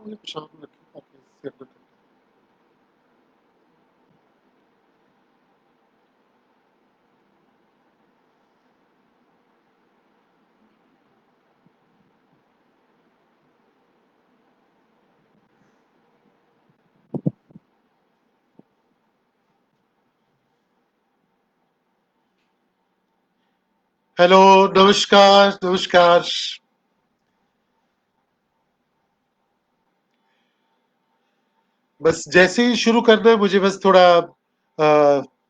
मुझे शाम को रखी ताकि सिर में दर्द। हेलो, नमस्कार नमस्कार। बस जैसे ही शुरू करना है मुझे बस थोड़ा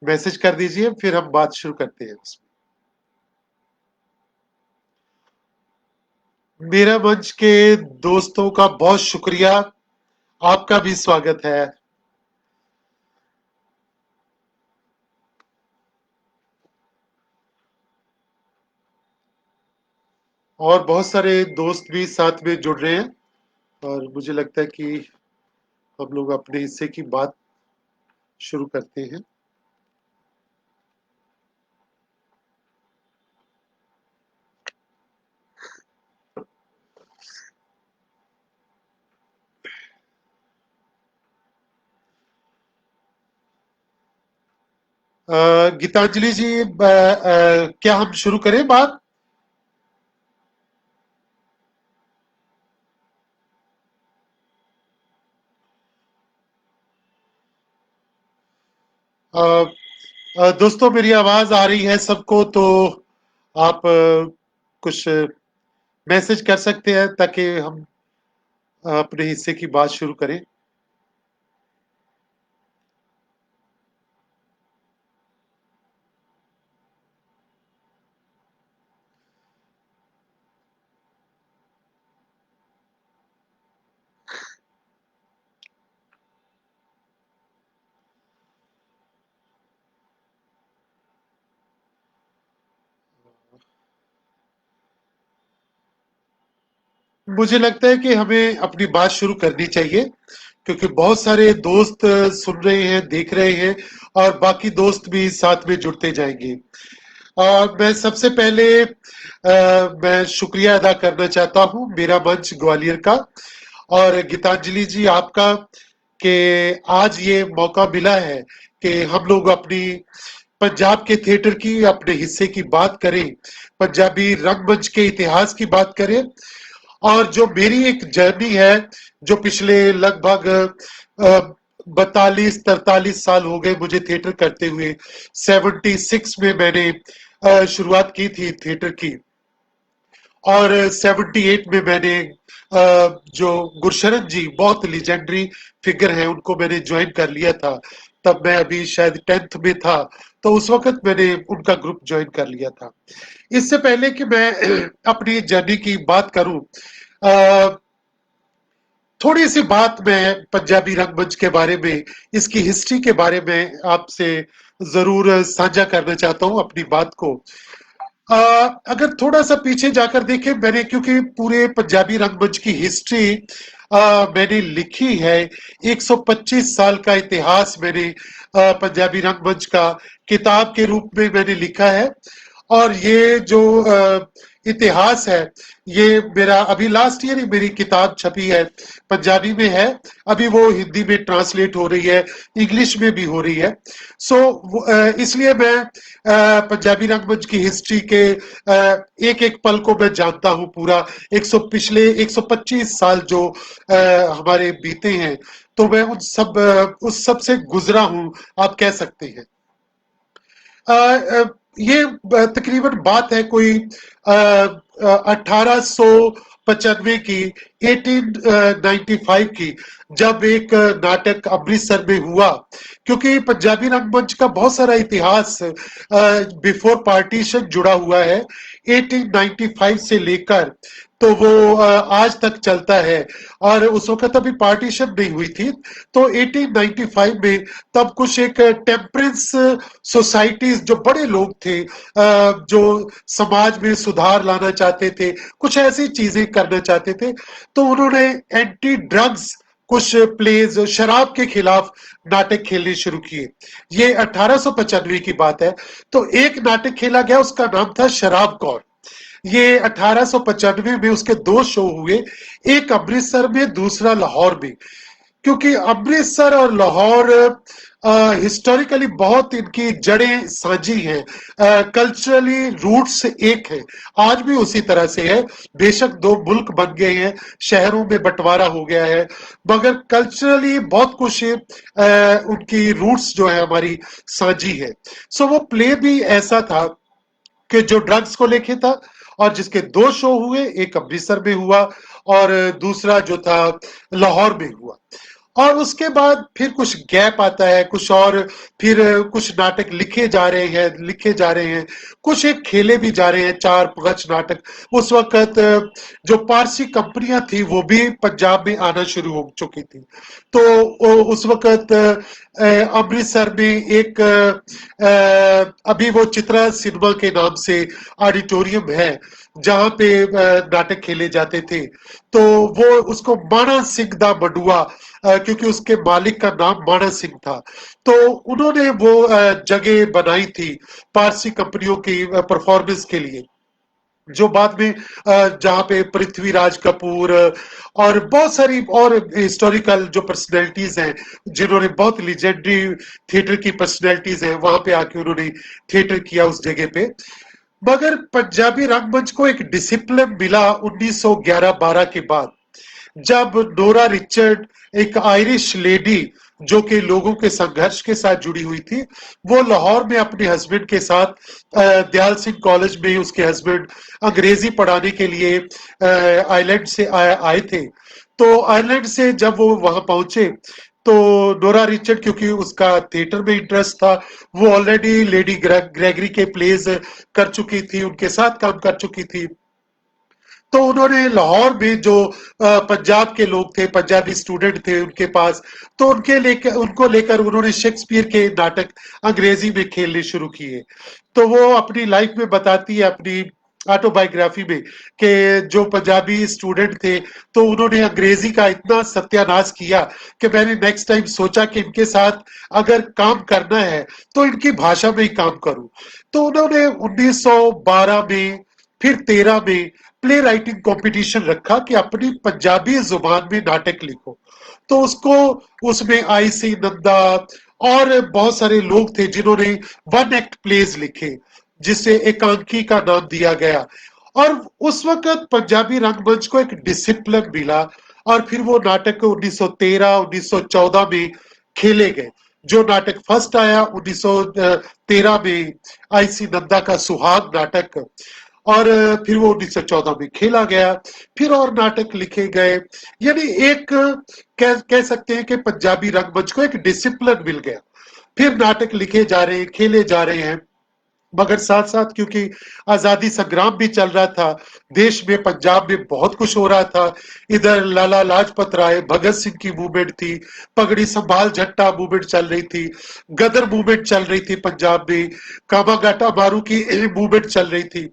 मैसेज कर दीजिए, फिर हम बात शुरू करते हैं उसमें। मेरा मंच के दोस्तों का बहुत शुक्रिया, आपका भी स्वागत है। और बहुत सारे दोस्त भी साथ में जुड़ रहे हैं और मुझे लगता है कि हम लोग अपने हिस्से की बात शुरू करते हैं। गीतांजलि जी, क्या हम शुरू करें बात? अ, दोस्तों, मेरी आवाज आ रही है सबको? तो आप कुछ मैसेज कर सकते हैं ताकि हम अपने हिस्से की बात शुरू करें। मुझे लगता है कि हमें अपनी बात शुरू करनी चाहिए क्योंकि बहुत सारे दोस्त सुन रहे हैं, देख रहे हैं और बाकी दोस्त भी साथ में जुड़ते जाएंगे। मैं सबसे पहले मैं शुक्रिया अदा करना चाहता हूं मेरा मंच ग्वालियर का और गीतांजलि जी आपका कि आज ये मौका मिला है कि हम लोग अपनी पंजाब के थिएटर की अपने हिस्से की बात करें, पंजाबी रंगमंच के इतिहास की बात करें और जो मेरी एक जर्नी है जो पिछले लगभग 42-43 साल हो गए मुझे थिएटर करते हुए। 76 में मैंने शुरुआत की थी थिएटर की और 78 में मैंने जो गुरशरण जी बहुत लीजेंडरी फिगर है उनको मैंने ज्वाइन कर लिया था। तब मैं अभी शायद 10th में था, तो उस वक्त मैंने उनका ग्रुप ज्वाइन कर लिया था। इससे पहले कि मैं अपनी जर्नी की बात करूं, थोड़ी सी बात मैं पंजाबी रंगमंच के बारे में, इसकी हिस्ट्री के बारे में आपसे जरूर साझा करना चाहता हूं अपनी बात को। अगर थोड़ा सा पीछे जाकर देखें, मैंने क्योंकि पूरे पंजाबी रंगमंच की हिस्ट्री मैंने लिखी है। 125 साल का इतिहास मैंने पंजाबी रंगमंच का किताब के रूप में मैंने लिखा है और ये जो इतिहास है ये मेरा अभी लास्ट ईयर ही मेरी किताब छपी है, पंजाबी में है, अभी वो हिंदी में ट्रांसलेट हो रही है, इंग्लिश में भी हो रही है। सो इसलिए मैं पंजाबी रंगमंच की हिस्ट्री के एक एक पल को मैं जानता हूं पूरा। पिछले 125 साल जो हमारे बीते हैं, तो मैं उस सब से गुजरा हूं, आप कह सकते हैं। ये तकरीबन बात है कोई 1895 की, 1895 की, जब एक नाटक अमृतसर में हुआ। क्योंकि पंजाबी रंगमंच का बहुत सारा इतिहास बिफोर पार्टीशन जुड़ा हुआ है, 1895 से लेकर तो वो आज तक चलता है और उस वक्त अभी पार्टीशन नहीं हुई थी। तो 1895 में तब कुछ एक टेम्परेंस सोसाइटीज, जो बड़े लोग थे जो समाज में सुधार लाना चाहते थे, कुछ ऐसी चीजें करना चाहते थे, तो उन्होंने एंटी ड्रग्स कुछ प्लेज, शराब के खिलाफ नाटक खेलने शुरू किए। ये 1895 की बात है। तो एक नाटक खेला गया, उसका नाम था शराब कौर। ये 1895 में उसके 2 शो हुए, एक अमृतसर में, दूसरा लाहौर में। क्योंकि अमृतसर और लाहौर हिस्टोरिकली बहुत इनकी जड़ें साझी हैं, कल्चरली रूट्स एक है, आज भी उसी तरह से है। बेशक दो मुल्क बन गए हैं, शहरों में बंटवारा हो गया है, मगर कल्चरली बहुत कुछ उनकी रूट्स जो है हमारी साझी है। सो वो प्ले भी ऐसा था कि जो ड्रग्स को लेके था, और जिसके 2 शो हुए, एक अमृतसर में हुआ और दूसरा जो था लाहौर में हुआ। और उसके बाद फिर कुछ गैप आता है, कुछ और, फिर कुछ नाटक लिखे जा रहे हैं, कुछ एक खेले भी जा रहे हैं, 4-5 नाटक। उस वक्त जो पारसी कंपनियां थी वो भी पंजाब में आना शुरू हो चुकी थी। तो उस वक्त अमृतसर में एक अभी वो चित्रा सिनेमा के नाम से ऑडिटोरियम है, जहां पे नाटक खेले जाते थे। तो वो उसको माना सिंह दा बडुआ, क्योंकि उसके मालिक का नाम माना सिंह था, तो उन्होंने वो जगह बनाई थी पारसी कंपनियों की परफॉर्मेंस के लिए, जो बाद में जहां पे पृथ्वीराज कपूर और बहुत सारी और हिस्टोरिकल जो पर्सनैलिटीज हैं, जिन्होंने बहुत लीजेंडरी थिएटर की पर्सनैलिटीज हैं, वहां पे आके उन्होंने थिएटर किया उस जगह पे। मगर पंजाबी रंगमंच को एक डिसिप्लिन मिला 1911-12 के बाद, जब नोरा रिचर्ड, एक आयरिश लेडी जो कि लोगों के संघर्ष के साथ जुड़ी हुई थी, वो लाहौर में अपने हस्बैंड के साथ दयाल सिंह कॉलेज में उसके हस्बैंड अंग्रेजी पढ़ाने के लिए आयरलैंड से आए थे। तो आयरलैंड से जब वो वहां पहुंचे, तो नोरा रिचर्ड, क्योंकि उसका थिएटर में इंटरेस्ट था, वो ऑलरेडी लेडी ग्रेगरी के प्लेज कर चुकी थी, उनके साथ काम कर चुकी थी। तो उन्होंने लाहौर में जो पंजाब के लोग थे, पंजाबी स्टूडेंट थे उनके पास, तो उनको लेकर उन्होंने शेक्सपियर के नाटक अंग्रेजी में खेलने शुरू किए। तो वो अपनी लाइफ में बताती है, अपनी ऑटोबायोग्राफी में, कि जो पंजाबी स्टूडेंट थे, तो उन्होंने अंग्रेजी का इतना सत्यानाश किया कि मैंने नेक्स्ट टाइम सोचा कि इनके साथ अगर काम करना है तो इनकी भाषा में ही काम करूं। तो उन्होंने 1912 में, फिर 13 में प्ले राइटिंग कंपटीशन रखा कि अपनी पंजाबी जुबान में नाटक लिखो। तो उसको, उसमें आई सी नंदा और बहुत सारे लोग थे जिन्होंने 1 एक्ट प्लेज लिखे, जिसे एकांकी का नाम दिया गया। और उस वक्त पंजाबी रंगमंच को एक डिसिप्लिन मिला, और फिर वो नाटक 1913-1914 में खेले गए। जो नाटक फर्स्ट आया 1913 में, आईसी नंदा का सुहाग नाटक, और फिर वो 1914 में खेला गया। फिर और नाटक लिखे गए, यानी एक कह सकते हैं कि पंजाबी रंगमंच को एक डिसिप्लिन मिल गया। फिर नाटक लिखे जा रहे हैं, खेले जा रहे हैं, मगर साथ साथ क्योंकि आजादी संग्राम भी चल रहा था, देश में, पंजाब में बहुत कुछ हो रहा था। इधर लाला लाजपत राय, भगत सिंह की मूवमेंट थी, पगड़ी संभाल झट्टा मूवमेंट चल रही थी, गदर मूवमेंट चल रही थी पंजाब में, कामागाटा मारू की मूवमेंट चल रही थी,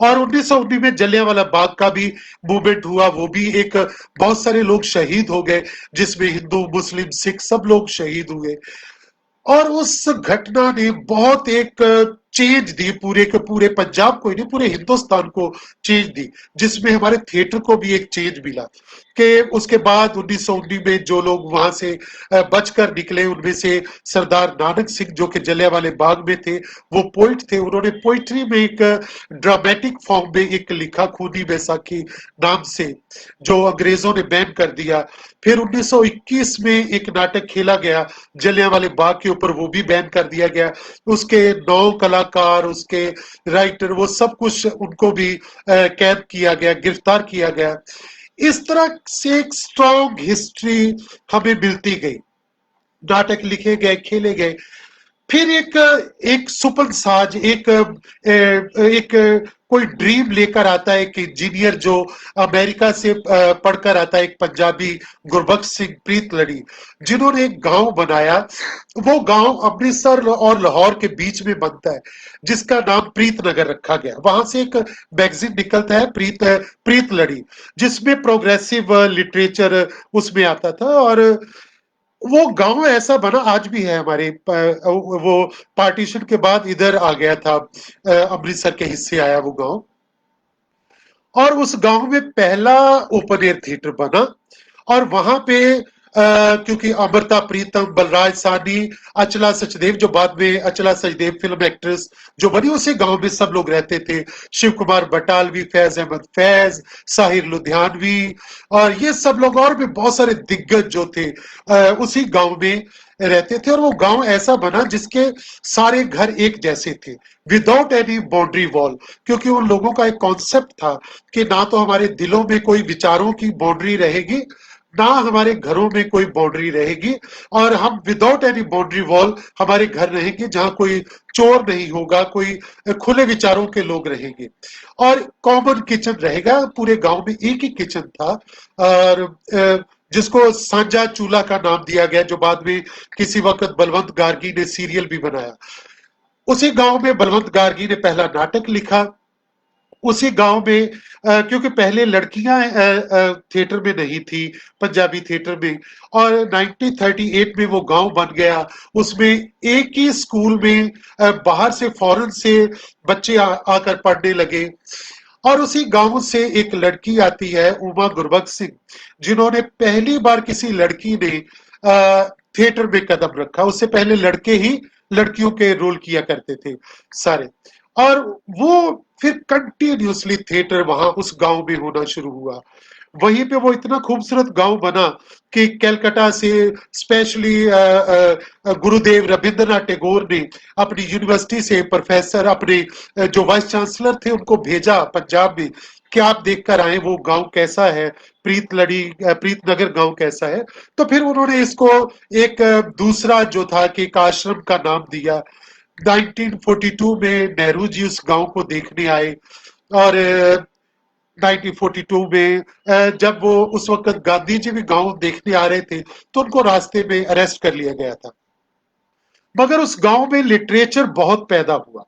और 1919 में जलियांवाला बाग का भी मूवमेंट हुआ। वो भी एक, बहुत सारे लोग शहीद हो गए, जिसमें हिंदू, मुस्लिम, सिख सब लोग शहीद हुए। और उस घटना ने बहुत एक चेंज दी पूरे के पूरे पंजाब को ही नहीं, पूरे हिंदुस्तान को चेंज दी, जिसमें हमारे थिएटर को भी एक चेंज मिला। कि उसके बाद 1919 में जो लोग वहां से बचकर निकले, उनमें से सरदार नानक सिंह, जो कि जलियांवाले बाग में थे, वो पोइट थे। उन्होंने पोइट्री में एक ड्रामेटिक फॉर्म में एक लिखा, खूनी बैसाखी नाम से, जो अंग्रेजों ने बैन कर दिया। फिर 1921 में एक नाटक खेला गया जलियांवाले बाग के ऊपर, वो भी बैन कर दिया गया। उसके 9 कलाकार, उसके राइटर, वो सब कुछ उनको भी कैद किया गया, गिरफ्तार किया गया। इस तरह से एक स्ट्रॉन्ग हिस्ट्री हमें मिलती गई, नाटक लिखे गए, खेले गए। फिर एक सुपन साज, एक कोई ड्रीम लेकर आता है, एक इंजीनियर जो अमेरिका से पढ़कर आता है, एक पंजाबी गुरबख्श सिंह प्रीतलड़ी, जिन्होंने एक गांव बनाया। वो गांव अमृतसर और लाहौर के बीच में बनता है, जिसका नाम प्रीतनगर रखा गया। वहां से एक मैगजीन निकलता है, प्रीतलड़ी, जिसमें प्रोग्रेसिव लिटरेचर उसमें आता था। और वो गांव ऐसा बना, आज भी है हमारे वो पार्टीशन के बाद इधर आ गया था, अमृतसर के हिस्से आया वो गांव। और उस गांव में पहला ओपन एयर थिएटर बना और वहां पे क्योंकि अमृता प्रीतम, बलराज साहनी, अचला सचदेव जो बाद में अचला सचदेव फिल्म एक्ट्रेस जो बनी, उसी गांव में सब लोग रहते थे। शिव कुमार बटालवी, फैज अहमद फैज, साहिर लुधियानवी और ये सब लोग और भी बहुत सारे दिग्गज जो थे उसी गांव में रहते थे। और वो गांव ऐसा बना जिसके सारे घर एक जैसे थे, विदाउट एनी बाउंड्री वॉल, क्योंकि उन लोगों का एक कॉन्सेप्ट था कि ना तो हमारे दिलों में कोई विचारों की बाउंड्री रहेगी, ना हमारे घरों में कोई बाउंड्री रहेगी, और हम विदाउट एनी बाउंड्री वॉल हमारे घर रहेंगे जहां कोई चोर नहीं होगा, कोई खुले विचारों के लोग रहेंगे और कॉमन किचन रहेगा। पूरे गांव में एक ही किचन था और जिसको सांझा चूल्हा का नाम दिया गया, जो बाद में किसी वक्त बलवंत गार्गी ने सीरियल भी बनाया। उसी गांव में बलवंत गार्गी ने पहला नाटक लिखा। उसी गांव में क्योंकि पहले लड़कियां थिएटर में नहीं थी, पंजाबी थिएटर में, और 1938 में वो गांव बन गया। उसमें एक ही स्कूल में बाहर से फॉरेन से बच्चे आकर पढ़ने लगे। और उसी गांव से एक लड़की आती है, उमा गुरबख्श सिंह, जिन्होंने पहली बार किसी लड़की ने थिएटर में कदम रखा। उससे पहले लड़के ही लड़कियों के रोल किया करते थे सारे। और वो फिर कंटिन्यूसली थिएटर वहां उस गांव में होना शुरू हुआ। वहीं पे वो इतना खूबसूरत गांव बना कि कलकत्ता से स्पेशली गुरुदेव रविंद्रनाथ टैगोर ने अपनी यूनिवर्सिटी से प्रोफेसर, अपने जो वाइस चांसलर थे, उनको भेजा पंजाब में कि आप देखकर आए वो गांव कैसा है, प्रीतनगर गांव कैसा है। तो फिर उन्होंने इसको एक दूसरा जो था कि एक आश्रम का नाम दिया। 1942 में नेहरू जी उस गांव को देखने आए और 1942 में जब वो उस वक्त गांधी जी भी गांव देखने आ रहे थे तो उनको रास्ते में अरेस्ट कर लिया गया था। मगर उस गांव में लिटरेचर बहुत पैदा हुआ,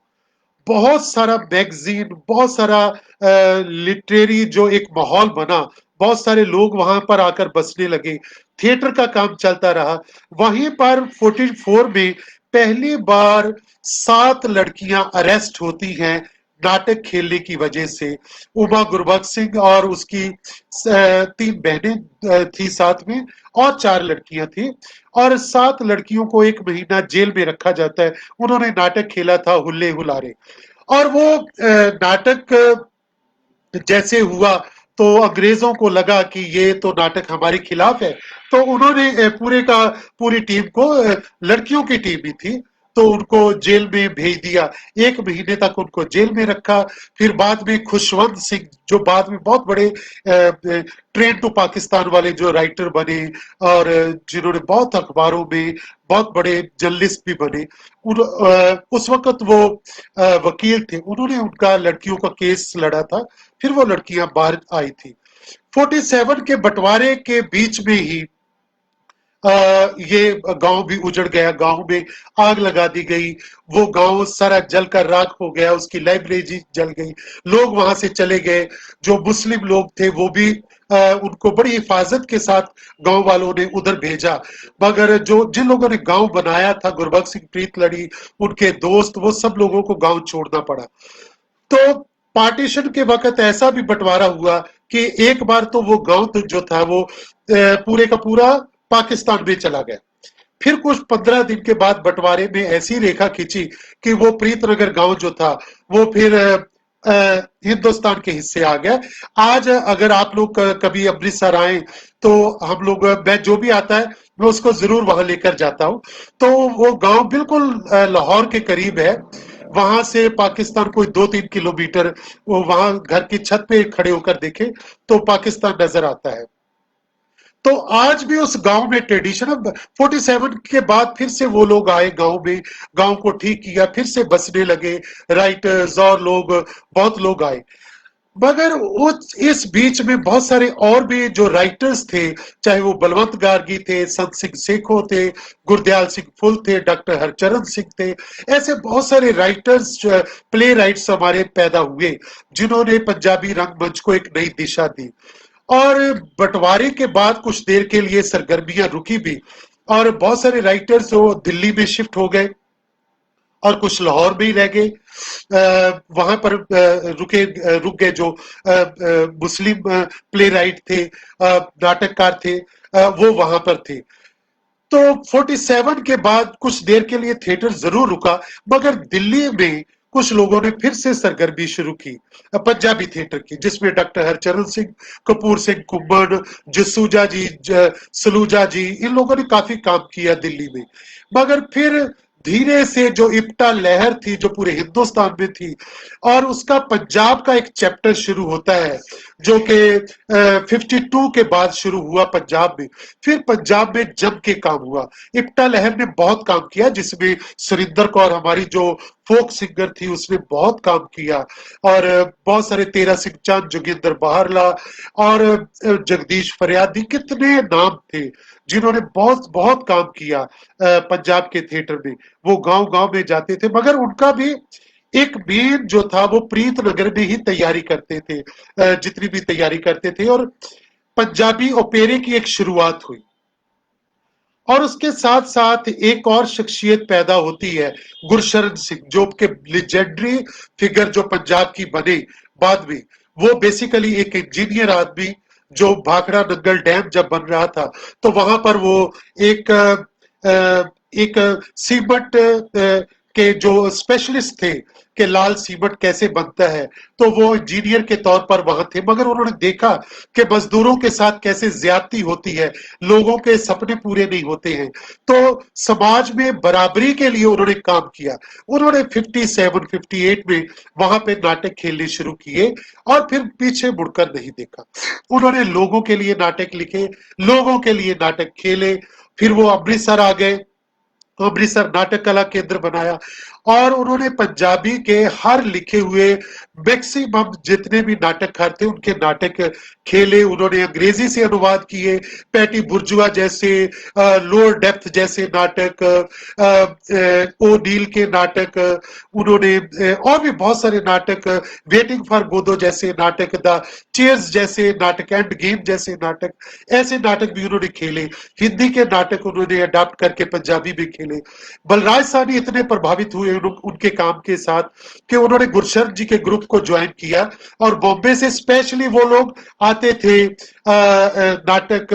बहुत सारा मैगजीन, बहुत सारा लिटरेरी जो एक माहौल बना, बहुत सारे लोग वहां पर आकर बसने लगे, थिएटर का काम चलता रहा। वहीं पर 44 में पहली बार 7 लड़कियां अरेस्ट होती हैं नाटक खेलने की वजह से। उमा गुरबख्श सिंह और उसकी 3 बहनें थी साथ में, और 4 लड़कियां थी, और 7 लड़कियों को 1 महीना जेल में रखा जाता है। उन्होंने नाटक खेला था हुल्ले हुलारे। और वो नाटक जैसे हुआ तो अंग्रेजों को लगा कि ये तो नाटक हमारे खिलाफ है, तो उन्होंने पूरी टीम को, लड़कियों की टीम ही थी, तो उनको जेल में भेज दिया। 1 महीने तक उनको जेल में रखा। फिर बाद में खुशवंत सिंह, जो बाद में बहुत बड़े ट्रेन टू पाकिस्तान वाले जो राइटर बने और जिन्होंने बहुत अखबारों में बहुत बड़े जर्नलिस्ट भी बने, उस वक्त वो वकील थे, उन्होंने उनका लड़कियों का केस लड़ा था। फिर वो लड़कियां बाहर आई थी। 47 के बंटवारे के बीच में ही ये गांव भी उजड़ गया, गांव में आग लगा दी गई, वो गांव सारा जलकर राख हो गया, उसकी लाइब्रेरी जल गई, लोग वहां से चले गए। जो मुस्लिम लोग थे वो भी उनको बड़ी हिफाजत के साथ गांव वालों ने उधर भेजा। मगर जो जिन लोगों ने गांव बनाया था, गुरबख्श सिंह प्रीतलड़ी, उनके दोस्त, वो सब लोगों को गांव छोड़ना पड़ा। तो पार्टीशन के वक्त ऐसा भी बंटवारा हुआ कि एक बार तो वो गांव तो जो था वो पूरे का पूरा पाकिस्तान में चला गया। फिर कुछ 15 दिन के बाद बंटवारे में ऐसी रेखा खींची कि वो प्रीतनगर गांव जो था वो फिर हिंदुस्तान के हिस्से आ गया। आज अगर आप लोग कभी अमृतसर आए तो हम लोग, मैं जो भी आता है मैं उसको जरूर वहां लेकर जाता हूँ। तो वो गांव बिल्कुल लाहौर के करीब है। वहां से पाकिस्तान कोई 2-3 किलोमीटर, वो वहां घर की छत पे खड़े होकर देखे तो पाकिस्तान नजर आता है। तो आज भी उस गांव में ट्रेडिशन, अब 47 के बाद फिर से वो लोग आए गांव में, गांव को ठीक किया, फिर से बसने लगे राइटर्स और लोग, बहुत लोग आए। मगर उस इस बीच में बहुत सारे और भी जो राइटर्स थे, चाहे वो बलवंत गार्गी थे, संत सिंह सेखो थे, गुरदयाल सिंह फुल थे, डॉक्टर हरचरण सिंह थे, ऐसे बहुत सारे राइटर्स, प्ले राइट्स हमारे पैदा हुए जिन्होंने पंजाबी रंगमंच को एक नई दिशा दी। और बंटवारे के बाद कुछ देर के लिए सरगर्मियां रुकी भी, और बहुत सारे राइटर्स वो दिल्ली में शिफ्ट हो गए और कुछ लाहौर में ही रह गए। वहां पर रुक गए जो मुस्लिम प्ले राइट थे, नाटककार थे, वो वहां पर थे। तो 47 के बाद कुछ देर के लिए थिएटर जरूर रुका, मगर दिल्ली में कुछ लोगों ने फिर से सरगर्मी शुरू की पंजाबी थिएटर की, जिसमें डॉक्टर हरचरण सिंह, कपूर सिंह कुम्मन, जसूजा जी, सलूजा जी, इन लोगों ने काफी काम किया दिल्ली में। मगर फिर धीरे से जो इप्टा लहर थी जो पूरे हिंदुस्तान में थी, और उसका पंजाब का एक चैप्टर शुरू होता है जो कि 52 के बाद शुरू हुआ पंजाब में। फिर पंजाब में जम के काम हुआ। इप्टा लहर ने बहुत काम किया, जिसमें सुरिंदर कौर हमारी जो फोक सिंगर थी उसने बहुत काम किया, और बहुत सारे तेरा सिंह चंद, जोगिंदर बहारला और जगदीश फरियादी, कितने नाम थे जिन्होंने बहुत बहुत काम किया पंजाब के थिएटर में। वो गांव गांव में जाते थे, मगर उनका भी एक मेन जो था वो प्रीत नगर में ही तैयारी करते थे, जितनी भी तैयारी करते थे, और पंजाबी ओपेरे की एक शुरुआत हुई। और उसके साथ साथ एक और शख्सियत पैदा होती है, गुरशरण सिंह, जो कि लेजेंडरी फिगर जो पंजाब की बने बाद में। वो बेसिकली एक इंजीनियर आदमी, जो भाखड़ा नंगल डैम जब बन रहा था तो वहां पर वो एक एक सीमेंट के जो स्पेशलिस्ट थे कि लाल सीमेंट कैसे बनता है, तो वो इंजीनियर के तौर पर वहां थे। मगर उन्होंने देखा कि मजदूरों के साथ कैसे ज्यादती होती है, लोगों के सपने पूरे नहीं होते हैं, तो समाज में बराबरी के लिए उन्होंने काम किया। उन्होंने 57-58 में वहां पे नाटक खेलने शुरू किए, और फिर पीछे मुड़कर नहीं देखा। उन्होंने लोगों के लिए नाटक लिखे, लोगों के लिए नाटक खेले। फिर वो अमृतसर आ गए, अमृतसर नाटक कला केंद्र बनाया, और उन्होंने पंजाबी के हर लिखे हुए मैक्सिमम जितने भी नाटककार थे उनके नाटक खेले। उन्होंने अंग्रेजी से अनुवाद किए, पैटी बुर्जुआ जैसे, लोअर डेप्थ जैसे नाटक, ओ नील के नाटक, उन्होंने और भी बहुत सारे नाटक, वेटिंग फॉर गोदो जैसे नाटक, द चेयर्स जैसे नाटक, एंड गेम जैसे नाटक, ऐसे नाटक भी उन्होंने खेले। हिंदी के नाटक उन्होंने अडाप्ट करके पंजाबी में खेले। बलराज साहनी इतने प्रभावित हुए उनके काम के साथ कि उन्होंने गुरशरण जी के ग्रुप को ज्वाइन किया, और बॉम्बे से स्पेशली वो लोग आते थे नाटक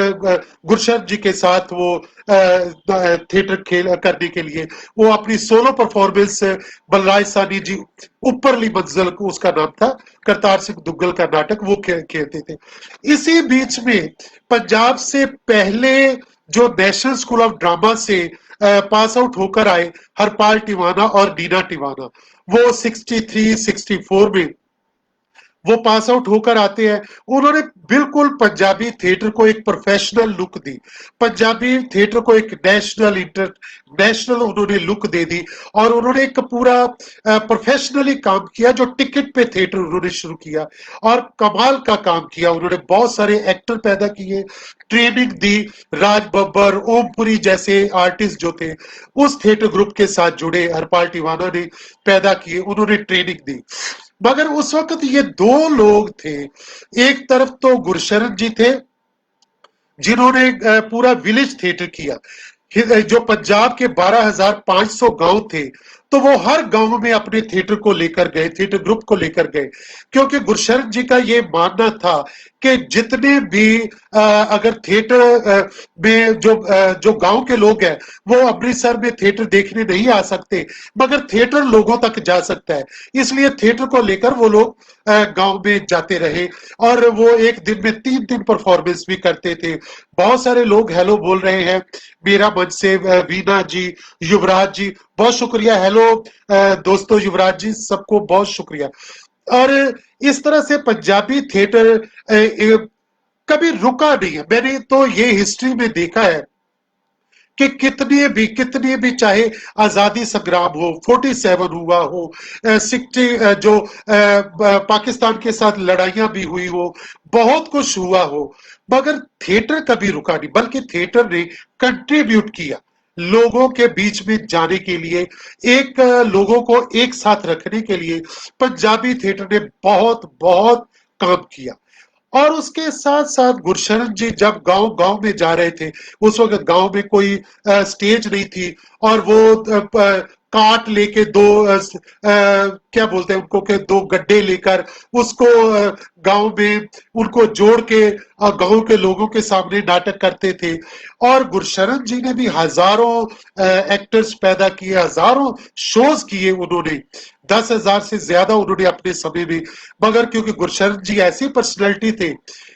गुरशरण जी के साथ वो थिएटर खेल करने के लिए। वो अपनी सोलो परफॉर्मेंस बलराज साहनी जी, ऊपरली मंजिल उसका नाम था, करतार सिंह दुग्गल का नाटक, वो खेलते थे। इसी बीच में पंजाब से पहले जो नेशनल स्कूल ऑफ ड्रामा से पास आउट होकर आए, हरपाल टिवाना और नीना टिवाना, वो 63-64 में वो पास आउट होकर आते हैं। उन्होंने बिल्कुल पंजाबी थिएटर को एक प्रोफेशनल लुक दी, पंजाबी थिएटर को एक नेशनल उन्होंने लुक दे दी, और उन्होंने एक पूरा प्रोफेशनली काम किया। जो टिकट पे थिएटर उन्होंने शुरू किया और कमाल का काम किया। उन्होंने बहुत सारे एक्टर पैदा किए, ट्रेनिंग दी। राज बब्बर, ओमपुरी जैसे आर्टिस्ट जो थे उस थिएटर ग्रुप के साथ जुड़े, हरपाल टिवाना ने पैदा किए, उन्होंने ट्रेनिंग दी। मगर उस वक्त ये दो लोग थे, एक तरफ तो गुरशरण जी थे जिन्होंने पूरा विलेज थिएटर किया। जो पंजाब के 12,500 गांव थे, तो वो हर गांव में अपने थिएटर को लेकर गए, थिएटर ग्रुप को लेकर गए, क्योंकि गुरशरण जी का ये मानना था कि जितने भी अगर थिएटर में जो गांव के लोग हैं वो अमृतसर में थिएटर देखने नहीं आ सकते, मगर थिएटर लोगों तक जा सकता है, इसलिए थिएटर को लेकर वो लोग गांव में जाते रहे, और वो एक दिन में 3 दिन परफॉर्मेंस भी करते थे। बहुत सारे लोग हेलो बोल रहे हैं मेरा मंच से, वीना जी, युवराज जी, बहुत शुक्रिया। हेलो दोस्तों, युवराज जी, सबको बहुत शुक्रिया। और इस तरह से पंजाबी थिएटर कभी रुका नहीं है। मैंने तो ये हिस्ट्री में देखा है कि कितने भी चाहे आजादी संग्राम हो, 47 हुआ हो, 60 जो पाकिस्तान के साथ लड़ाइयां भी हुई हो, बहुत कुछ हुआ हो, मगर थिएटर कभी रुका नहीं, बल्कि थिएटर ने कंट्रीब्यूट किया लोगों के बीच में जाने के लिए, एक लोगों को एक साथ रखने के लिए पंजाबी थिएटर ने बहुत बहुत काम किया। और उसके साथ साथ गुरशरण जी जब गांव गांव में जा रहे थे, उस वक्त गांव में कोई स्टेज नहीं थी, और वो काट लेके क्या बोलते हैं उनको, के दो गड्ढे लेकर उसको गांव में उनको जोड़ के गांव के लोगों के सामने नाटक करते थे। और गुरशरण जी ने भी हजारों एक्टर्स पैदा किए, हजारों शोज किए उन्होंने, 10,000 से ज्यादा उन्होंने अपने समय में। मगर क्योंकि गुरशरण जी ऐसी पर्सनैलिटी थे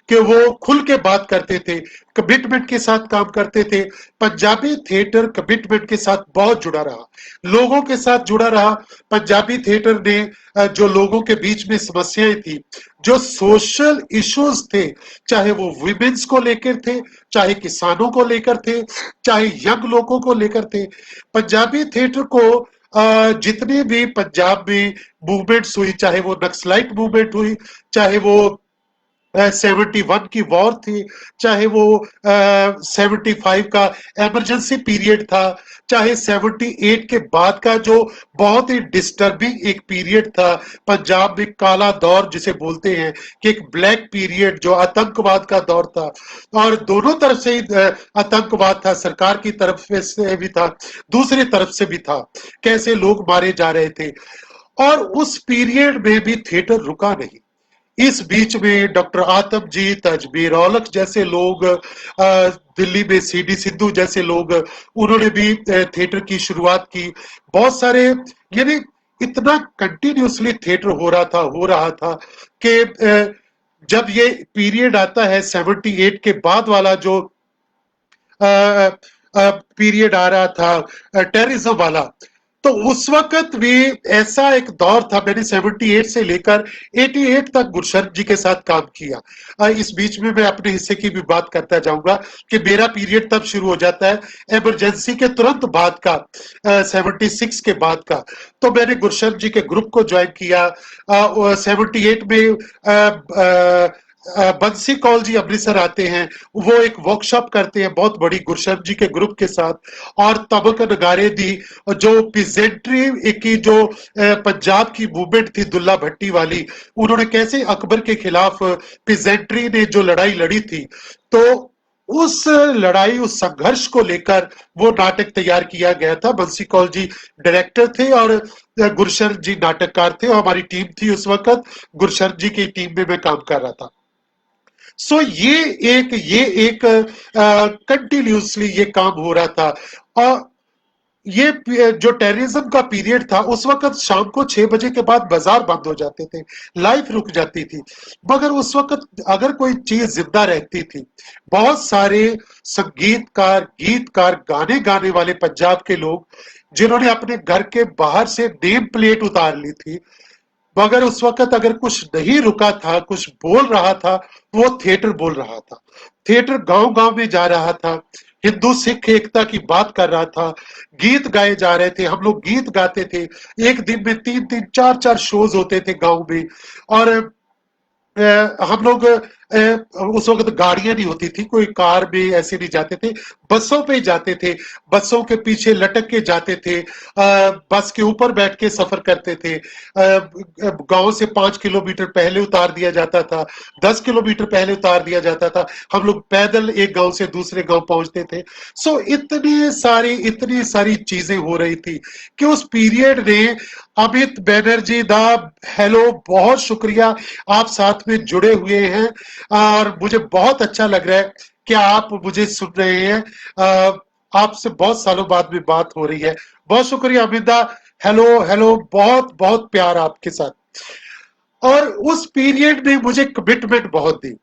कि वो खुल के बात करते थे, कमिटमेंट के साथ काम करते थे। पंजाबी थिएटर कमिटमेंट के साथ बहुत जुड़ा रहा, लोगों के साथ जुड़ा रहा। पंजाबी थिएटर ने जो लोगों के बीच में समस्याएं थी, जो सोशल इश्यूज थे, चाहे वो विमेंस को लेकर थे, चाहे किसानों को लेकर थे, चाहे यंग लोगों को लेकर थे, पंजाबी थिएटर को जितने भी पंजाब में मूवमेंट्स हुई, चाहे वो नक्सलाइट मूवमेंट हुई, चाहे वो 71 की वॉर थी, चाहे वो 75 का इमरजेंसी पीरियड था, चाहे 78 के बाद का जो बहुत ही डिस्टर्बिंग एक पीरियड था पंजाब में, काला दौर जिसे बोलते हैं, कि एक ब्लैक पीरियड जो आतंकवाद का दौर था। और दोनों तरफ से ही आतंकवाद था, सरकार की तरफ से भी था, दूसरी तरफ से भी था, कैसे लोग मारे जा रहे थे। और उस पीरियड में भी थिएटर रुका नहीं। इस बीच में डॉक्टर आतम जी, तजबीर औलख जैसे लोग, दिल्ली में सीडी सिद्धू जैसे लोग, उन्होंने भी थिएटर की शुरुआत की। बहुत सारे, यानी इतना कंटिन्यूसली थिएटर हो रहा था कि जब ये पीरियड आता है 78 के बाद वाला, जो पीरियड आ रहा था टेररिज्म वाला, तो उस वक्त भी ऐसा एक दौर था। मैंने 78 से लेकर 88 तक गुरशरण जी के साथ काम किया। इस बीच में मैं अपने हिस्से की भी बात करता जाऊंगा कि मेरा पीरियड तब शुरू हो जाता है इमरजेंसी के तुरंत बाद का, 76 के बाद का। तो मैंने गुरशरण जी के ग्रुप को ज्वाइन किया। 78 में बंसी कौल जी अमृतसर आते हैं, वो एक वर्कशॉप करते हैं बहुत बड़ी गुरशरण जी के ग्रुप के साथ। और तबक नगारे दी, जो पिजेंट्री की जो पंजाब की मूवमेंट थी दुल्ला भट्टी वाली, उन्होंने कैसे अकबर के खिलाफ पिजेंट्री ने जो लड़ाई लड़ी थी, तो उस लड़ाई, उस संघर्ष को लेकर वो नाटक तैयार किया गया था। बंसी कौल जी डायरेक्टर थे और गुरशरण जी नाटककार थे, और हमारी टीम थी उस वक्त, गुरशरण जी की टीम में मैं काम कर रहा था। सो ये एक कंटिन्यूसली ये काम हो रहा था। और ये जो टेररिज्म का पीरियड था, उस वक्त शाम को 6 बजे के बाद बाजार बंद हो जाते थे, लाइफ रुक जाती थी। मगर उस वक्त अगर कोई चीज जिंदा रहती थी, बहुत सारे संगीतकार, गीतकार, गाने गाने वाले पंजाब के लोग, जिन्होंने अपने घर के बाहर से नेम प्लेट उतार ली थी, मगर उस वक्त अगर कुछ नहीं रुका था, कुछ बोल रहा था, वो थिएटर बोल रहा था। थिएटर गांव गांव में जा रहा था, हिंदू सिख एकता की बात कर रहा था, गीत गाए जा रहे थे, हम लोग गीत गाते थे। एक दिन में 3-3, 4-4 शोज होते थे गांव में। और हम लोग उस वक्त गाड़ियां नहीं होती थी, कोई कार में ऐसे नहीं जाते थे, बसों पे जाते थे, बसों के पीछे लटक के जाते थे, बस के ऊपर बैठ के सफर करते थे। गांव से 5 किलोमीटर पहले उतार दिया जाता था, 10 किलोमीटर पहले उतार दिया जाता था, हम लोग पैदल एक गांव से दूसरे गांव पहुंचते थे। सो इतनी सारी चीजें हो रही थी कि उस पीरियड ने, अमित बैनर्जी दा हेलो, बहुत शुक्रिया, आप साथ में जुड़े हुए हैं और मुझे बहुत अच्छा लग रहा है कि आप मुझे सुन रहे हैं। आपसे बहुत सालों बाद में बात हो रही है। बहुत शुक्रिया अमित दा, हेलो हेलो, बहुत बहुत प्यार आपके साथ। और उस पीरियड में मुझे कमिटमेंट बहुत दी।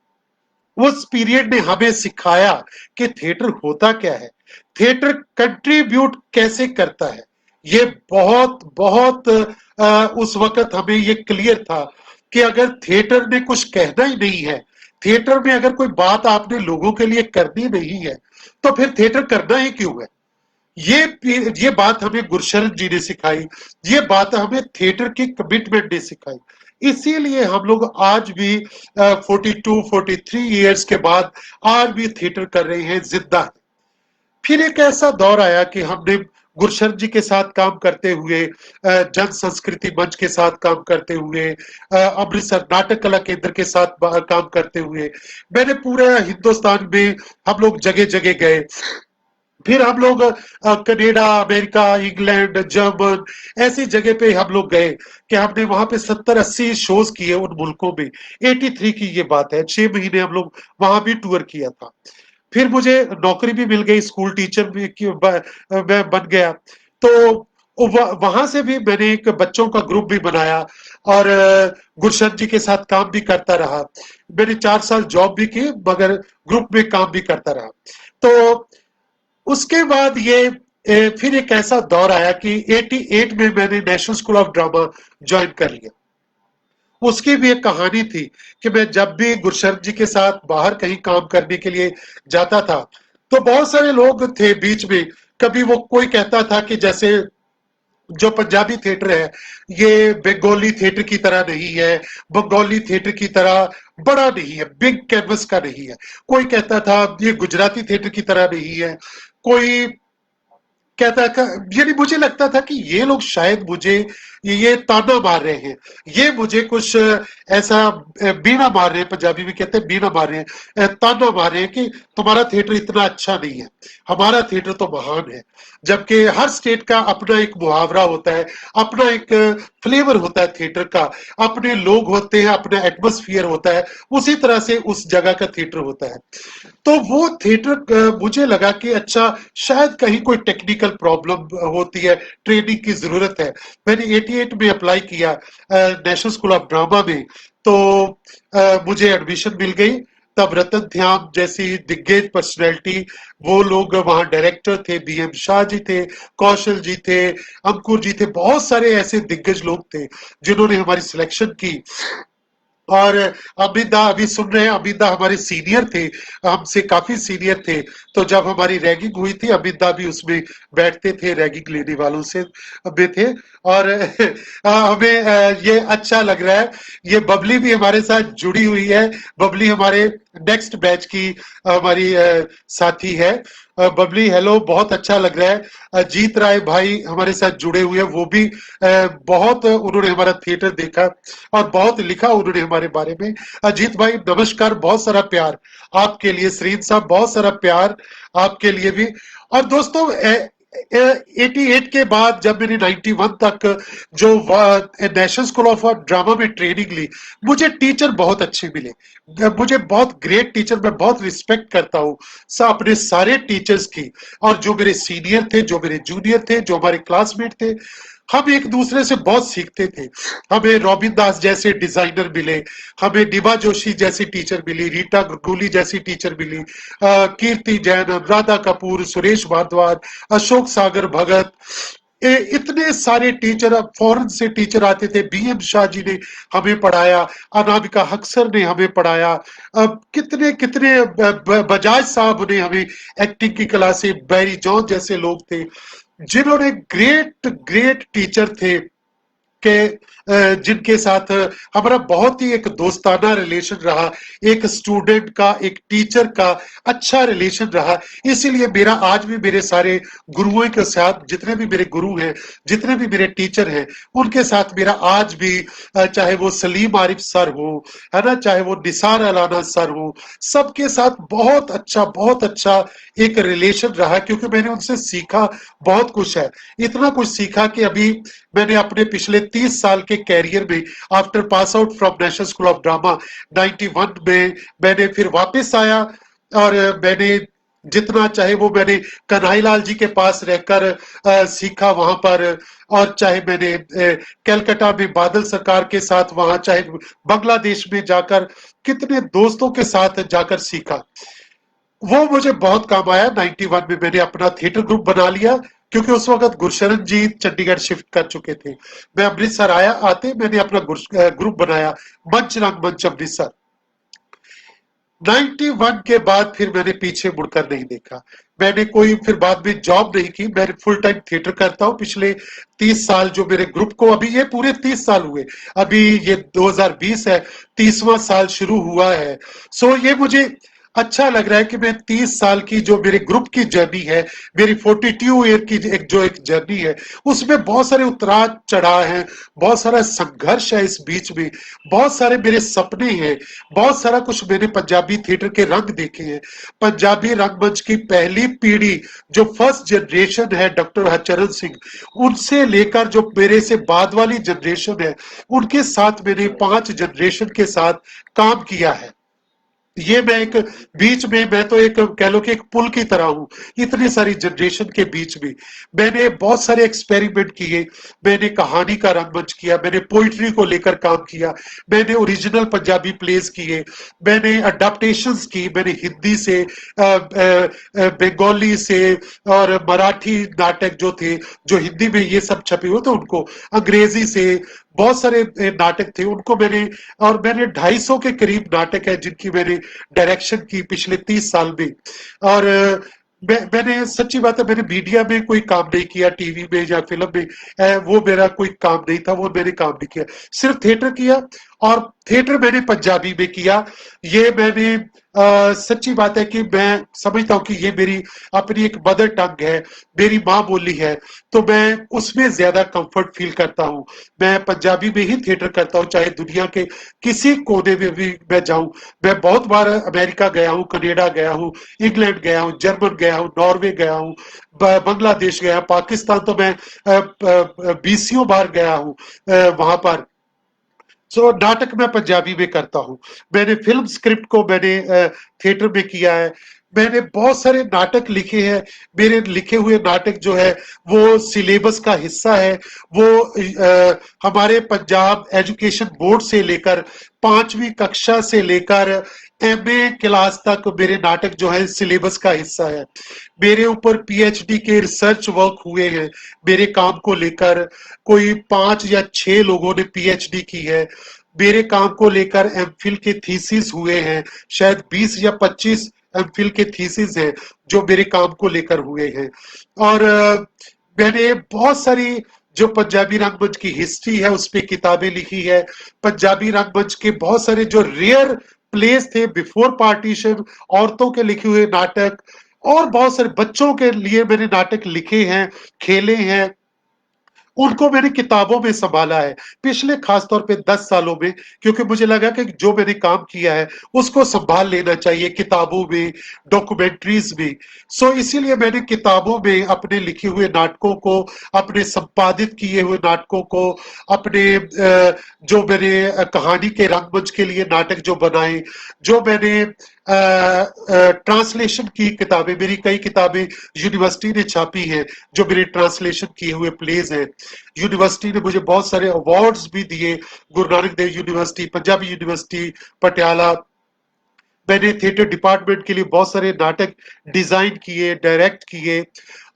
उस पीरियड ने हमें सिखाया कि थिएटर होता क्या है, थिएटर कंट्रीब्यूट कैसे करता है। ये बहुत बहुत उस वक्त हमें ये क्लियर था कि अगर थिएटर ने कुछ कहना ही नहीं है, थिएटर में अगर कोई बात आपने लोगों के लिए करनी नहीं है, तो फिर थिएटर करना ही क्यों है। ये बात हमें गुरशरण जी ने सिखाई, ये बात हमें थिएटर की कमिटमेंट ने सिखाई। इसीलिए हम लोग आज भी 42-43 ईयर्स के बाद आज भी थिएटर कर रहे हैं, जिंदा है। फिर एक ऐसा दौर आया कि हमने गुरशरण जी के साथ काम करते हुए, जन संस्कृति मंच के साथ काम करते हुए, अमृतसर नाटक कला केंद्र के साथ काम करते हुए, मैंने पूरा हिंदुस्तान में हम लोग जगह जगह गए। फिर हम लोग कनाडा, अमेरिका, इंग्लैंड, जर्मन, ऐसी जगह पे हम लोग गए कि हमने वहां पे 70-80 शोज किए उन मुल्कों में। 83 की ये बात है, 6 महीने हम लोग वहां भी टूर किया था। फिर मुझे नौकरी भी मिल गई, स्कूल टीचर भी मैं बन गया। तो वहां से भी मैंने एक बच्चों का ग्रुप भी बनाया और गुरशरण जी के साथ काम भी करता रहा। मैंने 4 साल जॉब भी की मगर ग्रुप में काम भी करता रहा। तो उसके बाद ये फिर एक ऐसा दौर आया कि 88 में मैंने national school of drama join कर लिया। उसकी भी एक कहानी थी कि मैं जब भी गुरशरण जी के साथ बाहर कहीं काम करने के लिए जाता था तो बहुत सारे लोग थे बीच में। कभी वो कोई कहता था कि जैसे जो पंजाबी थिएटर है ये बंगाली थिएटर की तरह नहीं है, बंगाली थिएटर की तरह बड़ा नहीं है, बिग कैनवस का नहीं है। कोई कहता था ये गुजराती थिएटर की तरह नहीं है। कोई कहता था, यानी मुझे लगता था कि ये लोग शायद मुझे ये ताना मार रहे हैं, ये मुझे कुछ ऐसा बीना मार रहे हैं, पंजाबी में कहते हैं बीना मार रहे हैं, ताना मार रहे हैं कि तुम्हारा थिएटर इतना अच्छा नहीं है, हमारा थिएटर तो महान है। जबकि हर स्टेट का अपना एक मुहावरा होता है, अपना एक फ्लेवर होता है थिएटर का, अपने लोग होते हैं, अपना एटमोस्फियर होता है, उसी तरह से उस जगह का थिएटर होता है। तो वो थिएटर मुझे लगा कि अच्छा शायद कहीं कोई टेक्निकल प्रॉब्लम होती है, ट्रेनिंग की जरूरत है। मैंने 88 में अप्लाई किया नेशनल स्कूल ऑफ ड्रामा में। तो मुझे एडमिशन मिल गई। तब रतन ध्यान जैसी दिग्गज पर्सनैलिटी, वो लोग वहां डायरेक्टर थे, बीएम शाह जी थे, कौशल जी थे, अंकुर जी थे, बहुत सारे ऐसे दिग्गज लोग थे जिन्होंने हमारी सिलेक्शन की। और अमित दा अभी सुन रहे हैं, अमित दा हमारे सीनियर थे, हमसे काफी सीनियर थे। तो जब हमारी रैगिंग हुई थी अमित दा भी उसमें बैठते थे, रैगिंग लेने वालों से में थे। और हमें ये अच्छा लग रहा है, ये बबली भी हमारे साथ जुड़ी हुई है। बबली हमारे नेक्स्ट बैच की हमारी साथी है। बबली हेलो, बहुत अच्छा लग रहा है। अजीत राय भाई हमारे साथ जुड़े हुए हैं, वो भी बहुत उन्होंने हमारा थिएटर देखा और बहुत लिखा उन्होंने हमारे बारे में। अजीत भाई नमस्कार, बहुत सारा प्यार आपके लिए। श्रीन साहब बहुत सारा प्यार आपके लिए भी। और दोस्तों 88 के बाद जब मैंने 91 तक जो नेशनल स्कूल ऑफ ड्रामा में ट्रेनिंग ली, मुझे टीचर बहुत अच्छे मिले, मुझे बहुत ग्रेट टीचर, मैं बहुत रिस्पेक्ट करता हूँ अपने सारे टीचर्स की। और जो मेरे सीनियर थे, जो मेरे जूनियर थे, जो हमारे क्लासमेट थे, हम एक दूसरे से बहुत सीखते थे। हमें रॉबिन दास जैसे डिजाइनर मिले, हमें डिबा जोशी जैसी टीचर मिली, रीटा गुली जैसी टीचर मिली, कीर्ति जैन, अनुराधा कपूर, सुरेश भारद्वाज, अशोक सागर भगत, इतने सारे टीचर। अब फॉरेन से टीचर आते थे, बीएम शाह जी ने हमें पढ़ाया, अनामिका हक्सर ने हमें पढ़ाया, अब कितने कितने बजाज साहब ने हमें एक्टिंग की क्लासे, बैरी जॉन जैसे लोग थे जिन्होंने ग्रेट ग्रेट टीचर थे के जिनके साथ हमारा बहुत ही एक दोस्ताना रिलेशन रहा, एक स्टूडेंट का, एक टीचर का अच्छा रिलेशन रहा। इसीलिए मेरा आज भी मेरे सारे गुरुओं के साथ, जितने भी मेरे गुरु हैं, जितने भी मेरे टीचर हैं, उनके साथ मेरा आज भी, चाहे वो सलीम आरिफ सर हो, है ना, चाहे वो निसार अलाना सर हो, सबके साथ बहुत अच्छा एक रिलेशन रहा, क्योंकि मैंने उनसे सीखा बहुत कुछ है। इतना कुछ सीखा कि अभी मैंने अपने पिछले 30 साल के कैरियर में, after pass out from national school of drama 91 में, मैंने फिर वापस आया और मैंने जितना चाहे वो मैंने कन्हई लाल जी के पास रहकर सीखा वहां पर। और चाहे मैंने कलकत्ता में बादल सरकार के साथ वहां, चाहे बांग्लादेश में जाकर कितने दोस्तों के साथ जाकर सीखा, वो मुझे बहुत काम आया। 91 में मैंने अपना थिएटर ग्रुप बना लिया, क्योंकि उस वक्त गुरशरण जी चंडीगढ़ शिफ्ट कर चुके थे। मैं अमृतसर आया, आते मैंने अपना ग्रुप बनाया, मंच रंग मंच अमृतसर। 91 के बाद फिर मैंने पीछे मुड़कर नहीं देखा। मैंने कोई फिर बाद में जॉब नहीं की, मैं फुल टाइम थिएटर करता हूँ। पिछले 30 साल जो मेरे ग्रुप को, अभी ये पूरे 30 साल हुए, अभी ये 2020 है, 30वां साल शुरू हुआ है। सो ये मुझे अच्छा लग रहा है कि मैं 30 साल की जो मेरे ग्रुप की जर्नी है, मेरी 42 ईयर की एक जर्नी है, उसमें बहुत सारे उतार चढ़ाव हैं, बहुत सारा संघर्ष है इस बीच में, बहुत सारे मेरे सपने हैं, बहुत सारा कुछ मैंने पंजाबी थिएटर के रंग देखे हैं। पंजाबी रंगमंच की पहली पीढ़ी जो फर्स्ट जनरेशन है डॉक्टर हरचरण सिंह, उनसे लेकर जो मेरे से बाद वाली जनरेशन है, उनके साथ मैंने 5 जनरेशन के साथ काम किया है। ये मैं एक बीच में मैं तो एक कह लो कि एक पुल की तरह हूं इतनी सारी जनरेशन के बीच में। मैंने बहुत सारे एक्सपेरिमेंट किए, मैंने कहानी का रंगमंच किया, मैंने पोइट्री को लेकर काम किया, मैंने ओरिजिनल पंजाबी प्लेस किए, मैंने अडाप्टेशंस की, मैंने हिंदी से बंगाली से और मराठी नाटक जो थे जो हिंदी में ये सब छपे हुए थे उनको, अंग्रेजी से बहुत सारे नाटक थे उनको मैंने, और मैंने 250 के करीब नाटक है जिनकी मैंने डायरेक्शन की पिछले 30 साल में। और मैंने सच्ची बात है मैंने मीडिया में कोई काम नहीं किया, टीवी में या फिल्म में, वो मेरा कोई काम नहीं था, वो मैंने काम नहीं किया, सिर्फ थिएटर किया। और थिएटर मैंने पंजाबी में किया। ये मैंने सच्ची बात है कि मैं समझता हूँ कि ये मेरी अपनी एक मदर टंग है, मेरी माँ बोली है, तो मैं उसमें ज्यादा कंफर्ट फील करता हूँ। मैं पंजाबी में ही थिएटर करता हूँ, चाहे दुनिया के किसी कोने में भी मैं जाऊं। मैं बहुत बार अमेरिका गया हूँ, कनाडा गया हूँ, इंग्लैंड गया हूँ, जर्मन गया हूँ, नॉर्वे गया हूँ, बांग्लादेश गया, पाकिस्तान तो मैं 20 बार गया हूँ वहां पर। सो नाटक मैं पंजाबी में करता हूँ। मैंने फिल्म स्क्रिप्ट को मैंने थिएटर में किया है। मैंने बहुत सारे नाटक लिखे हैं। मेरे लिखे हुए नाटक जो है वो सिलेबस का हिस्सा है। वो हमारे पंजाब एजुकेशन बोर्ड से लेकर 5वीं कक्षा से लेकर एमए क्लास तक मेरे नाटक जो है सिलेबस का हिस्सा है। मेरे ऊपर पीएचडी के रिसर्च वर्क हुए हैं मेरे काम को लेकर। कोई 5 या 6 लोगों ने पीएचडी की है। मेरे काम को लेकर एमफिल के थीसिस हुए हैं, शायद 20 या 25 एमफिल के थीसिस हैं जो मेरे काम को लेकर हुए हैं। और मैंने बहुत सारी जो पंजाबी रंगमंच की हिस्ट्री है उस पे किताबें लिखी है। पंजाबी रंगमंच के बहुत सारे जो रेयर प्लेस थे बिफोर पार्टीशन, औरतों के लिखे हुए नाटक, और बहुत सारे बच्चों के लिए मैंने नाटक लिखे हैं, खेले हैं, उनको मैंने किताबों में संभाला है पिछले खास तौर पे 10 सालों में। क्योंकि मुझे लगा कि जो मैंने काम किया है उसको संभाल लेना चाहिए किताबों में, डॉक्यूमेंट्रीज में। सो इसीलिए मैंने किताबों में अपने लिखे हुए नाटकों को, अपने संपादित किए हुए नाटकों को, अपने जो मैंने कहानी के रंगमंच के लिए नाटक जो बनाए, जो मैंने ट्रांसलेशन की किताबें, मेरी कई किताबें यूनिवर्सिटी ने छापी हैं जो मेरे ट्रांसलेशन किए हुए प्लेज हैं। यूनिवर्सिटी ने मुझे बहुत सारे अवार्ड्स भी दिए, गुरु नानक देव यूनिवर्सिटी, पंजाबी यूनिवर्सिटी पटियाला। मैंने थिएटर डिपार्टमेंट के लिए बहुत सारे नाटक डिजाइन किए, डायरेक्ट किए,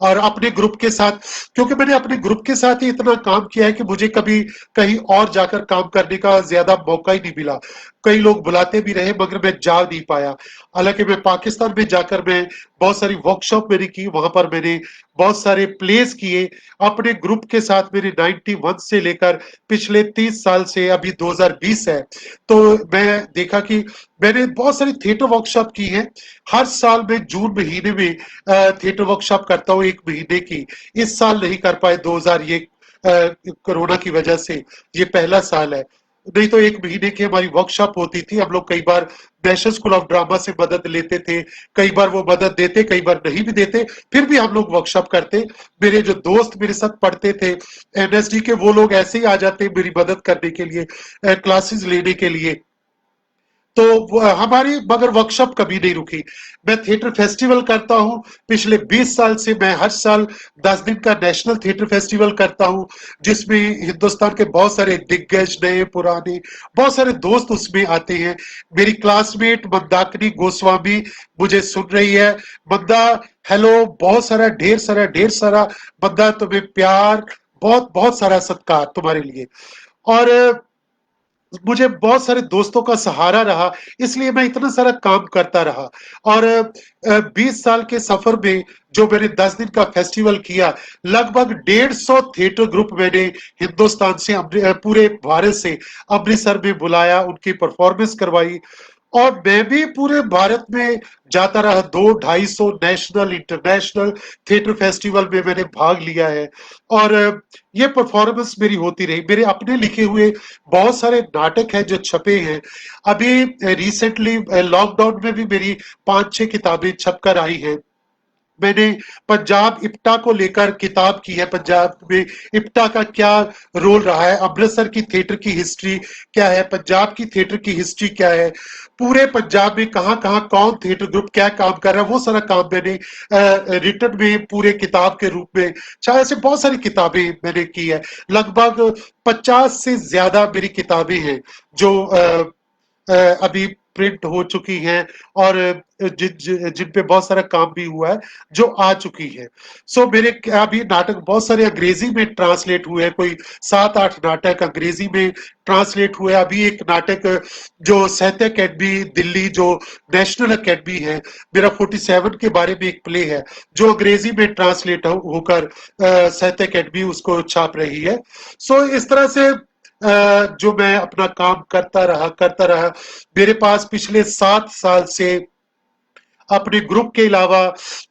और अपने ग्रुप के साथ, क्योंकि मैंने अपने ग्रुप के साथ ही इतना काम किया है कि मुझे कभी कहीं और जाकर काम करने का ज्यादा मौका ही नहीं मिला। कई लोग बुलाते भी रहे मगर मैं जा नहीं पाया। हालांकि मैं पाकिस्तान में जाकर मैं बहुत सारी वर्कशॉप मैंने की, वहां पर मैंने बहुत सारे प्लेस किए अपने ग्रुप के साथ। मेरे 91 से लेकर पिछले 30 साल से अभी 2020 है, तो मैं देखा कि मैंने बहुत सारी थिएटर वर्कशॉप की है। हर साल मैं जून महीने में थिएटर वर्कशॉप करता हूँ, 1 महीने की। इस साल नहीं कर पाए, 2000 ये कोरोना की वजह से ये पहला साल है। नहीं तो 1 महीने की हमारी वर्कशॉप होती थी। हम लोग कई बार नेशनल स्कूल ऑफ ड्रामा से मदद लेते थे, कई बार वो मदद देते, कई बार नहीं भी देते, फिर भी हम लोग वर्कशॉप करते। मेरे जो दोस्त मेरे साथ पढ़ते थे एनएसडी के, वो लोग ऐसे ही आ जाते मेरी मदद करने के लिए, क्लासेस लेने के लिए। तो हमारी मगर वर्कशॉप कभी नहीं रुकी। मैं थिएटर फेस्टिवल करता हूँ पिछले 20 साल से। मैं हर साल 10 दिन का नेशनल थिएटर फेस्टिवल करता हूँ जिसमें हिंदुस्तान के बहुत सारे दिग्गज, नए पुराने, बहुत सारे दोस्त उसमें आते हैं। मेरी क्लासमेट मंदाकिनी गोस्वामी मुझे सुन रही है। मंदा हेलो, बहुत सारा ढेर सारा मंदा, तुम्हें प्यार, बहुत बहुत सारा सत्कार तुम्हारे लिए। और मुझे बहुत सारे दोस्तों का सहारा रहा, इसलिए मैं इतना सारा काम करता रहा। और 20 साल के सफर में जो मैंने 10 दिन का फेस्टिवल किया, लगभग 150 थिएटर ग्रुप मैंने हिंदुस्तान से, पूरे भारत से अमृतसर में बुलाया, उनकी परफॉर्मेंस करवाई। और मैं भी पूरे भारत में जाता रहा, 200-250 नेशनल इंटरनेशनल थिएटर फेस्टिवल में मैंने भाग लिया है। और ये परफॉर्मेंस मेरी होती रही। मेरे अपने लिखे हुए बहुत सारे नाटक हैं जो छपे हैं। अभी रिसेंटली लॉकडाउन में भी मेरी 5-6 किताबें छपकर आई हैं। मैंने पंजाब इप्टा को लेकर किताब की है। पंजाब में इप्टा का क्या रोल रहा है, अमृतसर की थिएटर की हिस्ट्री क्या है, पंजाब की थिएटर की हिस्ट्री क्या है, पूरे पंजाब में कहाँ कहाँ कौन थिएटर ग्रुप क्या काम कर रहा है, वो सारा काम मैंने रिटर्न में पूरे किताब के रूप में, चाहे ऐसे बहुत सारी किताबें मैंने की है। लगभग 50 से ज्यादा मेरी किताबें हैं जो अभी प्रिंट हो चुकी हैं, और जिन पे बहुत सारा काम भी हुआ है, जो आ चुकी है। सो मेरे अभी नाटक बहुत सारे अंग्रेजी में ट्रांसलेट हुए हैं, कोई 7-8 नाटक अंग्रेजी में ट्रांसलेट हुए। अभी एक नाटक जो साहित्य अकेडमी दिल्ली, जो नेशनल अकेडमी है, मेरा 47 के बारे में एक प्ले है जो अंग्रेजी में ट्रांसलेट होकर साहित्य अकेडमी उसको छाप रही है। सो इस तरह से जो मैं अपना काम करता रहा। मेरे पास पिछले 7 साल से अपने ग्रुप के अलावा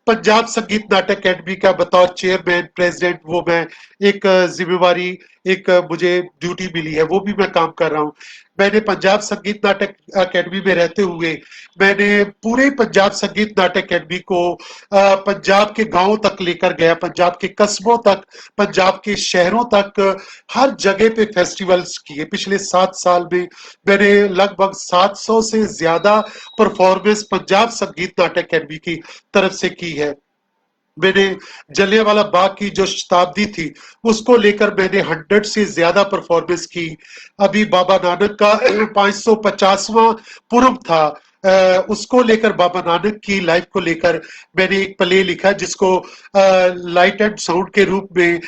पंजाब संगीत नाटक अकेडमी का बतौर चेयरमैन प्रेसिडेंट, वो मैं एक जिम्मेवारी, एक मुझे ड्यूटी मिली है, वो भी मैं काम कर रहा हूँ। मैंने पंजाब संगीत नाटक अकेडमी में रहते हुए मैंने पूरे पंजाब संगीत नाटक अकेडमी को पंजाब के गांवों तक लेकर गया, पंजाब के कस्बों तक, पंजाब के शहरों तक, हर जगह पे फेस्टिवल्स किए। पिछले 7 साल में मैंने लगभग 700 से ज्यादा परफॉर्मेंस पंजाब संगीत नाटक अकेडमी की तरफ से की है। मैंने जलियांवाला बाग की जो शताब्दी थी उसको लेकर मैंने 100 से ज्यादा परफॉर्मेंस की। अभी बाबा नानक का 550वां पूर्व था, उसको लेकर, बाबा नानक की लाइफ को लेकर मैंने एक प्ले लिखा जिसको लाइट एंड साउंड के रूप में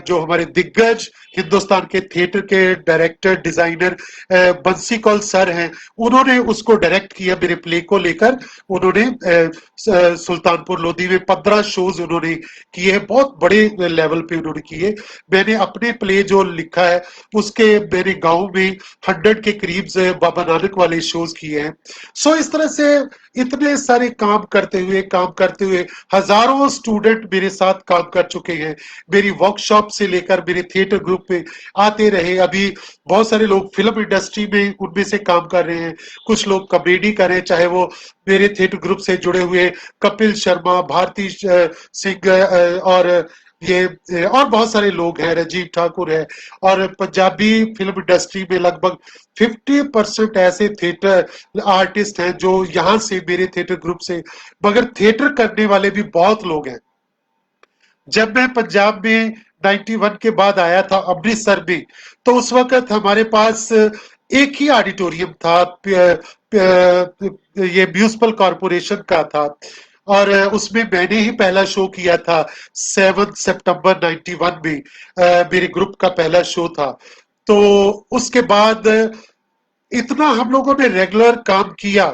जो हमारे दिग्गज हिंदुस्तान के थिएटर के डायरेक्टर डिजाइनर बंसी कौल सर हैं, उन्होंने उसको डायरेक्ट किया मेरे प्ले को लेकर। उन्होंने सुल्तानपुर लोधी में 15 शोज उन्होंने किए, बहुत बड़े लेवल पे उन्होंने किए। मैंने अपने प्ले जो लिखा है उसके मेरे गांव में 100 के करीब से बाबा नानक वाले शोज किए हैं। सो इस तरह से इतने सारे काम करते हुए हजारों स्टूडेंट मेरे साथ काम कर चुके हैं। मेरी वर्कशॉप से लेकर मेरे थिएटर ग्रुप में आते रहे। अभी बहुत सारे लोग फिल्म इंडस्ट्री में उनमें से काम कर रहे हैं, कुछ लोग कॉमेडी कर रहे हैं, चाहे वो मेरे थिएटर ग्रुप से जुड़े हुए कपिल शर्मा, भारती सिंह, और ये और बहुत सारे लोग हैं, राजीव ठाकुर है। और पंजाबी फिल्म इंडस्ट्री में लगभग 50% ऐसे थिएटर आर्टिस्ट हैं जो यहाँ से मेरे थिएटर ग्रुप से, मगर थिएटर करने वाले भी बहुत लोग हैं। जब मैं पंजाब में 91 के बाद आया था अमृतसर में, तो उस वक्त हमारे पास एक ही ऑडिटोरियम था, ये म्यूनिसिपल कॉरपोरेशन का था, और उसमें मैंने ही पहला शो किया था 7 सितंबर 91 में। मेरे ग्रुप का पहला शो था। तो उसके बाद इतना हम लोगों ने रेगुलर काम किया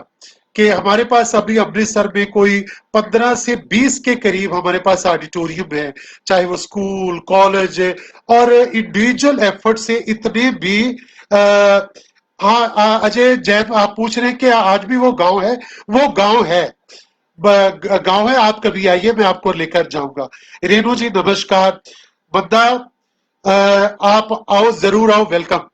कि हमारे पास अभी अमृतसर में कोई 15 से 20 के करीब हमारे पास ऑडिटोरियम है, चाहे वो स्कूल, कॉलेज, और इंडिविजुअल एफर्ट से इतने भी हाँ, अजय जैन आप पूछ रहे हैं कि आज भी वो गांव है। वो गांव है, गांव है, आप कभी आइए, मैं आपको लेकर जाऊंगा। रेणु जी नमस्कार। बंदा आप आओ, जरूर आओ, वेलकम।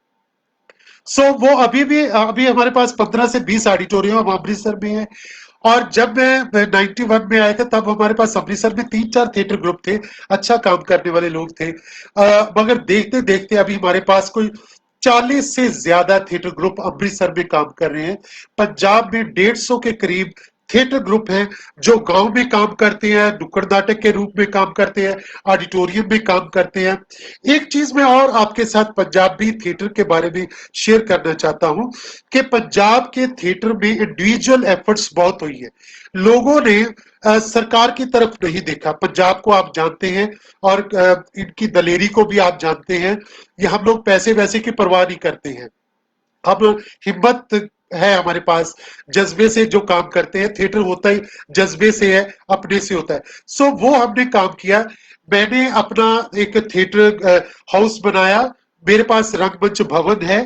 सो वो अभी हमारे पास 15 से 20 ऑडिटोरियम अमृतसर में है। और जब मैं 91 में आया था तब हमारे पास अमृतसर में 3-4 थिएटर ग्रुप थे, अच्छा काम करने वाले लोग थे। मगर देखते देखते अभी हमारे पास कोई 40 से ज्यादा थिएटर ग्रुप अमृतसर में काम कर रहे हैं। पंजाब में 150 के करीब थिएटर ग्रुप हैं जो गांव में काम करते हैं, नुक्कड़ नाटक के रूप में काम करते हैं, ऑडिटोरियम में काम करते हैं। एक चीज मैं और आपके साथ पंजाबी थिएटर के बारे में शेयर करना चाहता हूं कि पंजाब के थिएटर में इंडिविजुअल एफर्ट्स बहुत हुई है। लोगों ने सरकार की तरफ नहीं देखा। पंजाब को आप जानते हैं, और इनकी दलेरी को भी आप जानते हैं। ये हम लोग पैसे वैसे की परवाह नहीं करते हैं। हम हिम्मत है हमारे पास, जज्बे से जो काम करते हैं। थिएटर होता ही जज्बे से है, अपने से होता है। सो वो हमने काम किया। मैंने अपना एक थिएटर हाउस बनाया। मेरे पास रंगमंच भवन है।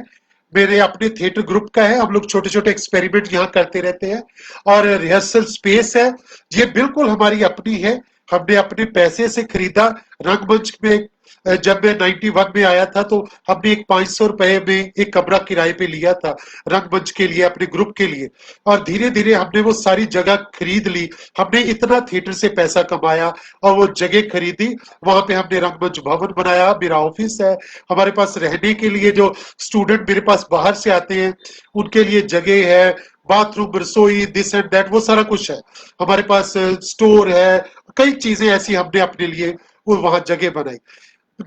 मेरे अपने थिएटर ग्रुप का है, हम लोग छोटे छोटे एक्सपेरिमेंट यहाँ करते रहते हैं। और रिहर्सल स्पेस है, ये बिल्कुल हमारी अपनी है, हमने अपने पैसे से खरीदा। रंगमंच में जब मैं 91 में आया था तो हमने एक 500 रुपए में एक कमरा किराए पे लिया था रंगमंच के लिए, अपने ग्रुप के लिए। और धीरे धीरे हमने वो सारी जगह खरीद ली, हमने इतना थिएटर से पैसा कमाया और वो जगह खरीदी, वहां पे हमने रंगमंच भवन बनाया, मेरा ऑफिस है, हमारे पास रहने के लिए जो स्टूडेंट मेरे पास बाहर से आते हैं उनके लिए जगह है, बाथरूम, रसोई, दिस एंड दैट, वो सारा कुछ है हमारे पास, स्टोर है, कई चीजें ऐसी हमने अपने लिए वो वहां जगह बनाई।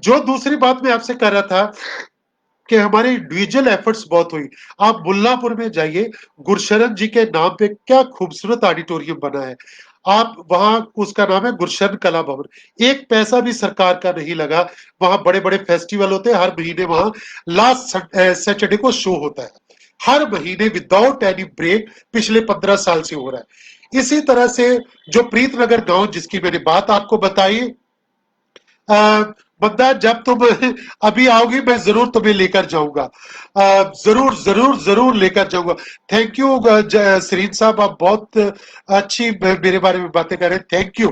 जो दूसरी बात मैं आपसे कर रहा था कि हमारे इंडिविजुअल एफर्ट्स बहुत हुई। आप मुल्लापुर में जाइए, गुरशरण जी के नाम पे क्या खूबसूरत ऑडिटोरियम बना है। आप वहां, उसका नाम है गुरशरण कला भवन, एक पैसा भी सरकार का नहीं लगा। वहां बड़े बड़े फेस्टिवल होते हैं, हर महीने वहां लास्ट सैटरडे को शो होता है, हर महीने विदाउट एनी ब्रेक, पिछले 15 साल से हो रहा है। इसी तरह से जो प्रीतनगर गांव जिसकी मैंने बात आपको बताई, बंदा, जब तुम अभी आओगी मैं जरूर तुम्हें लेकर जाऊंगा, जरूर जरूर जरूर लेकर जाऊंगा। थैंक यू सरीन साहब, आप बहुत अच्छी मेरे बारे में बातें कर रहे हैं, थैंक यू।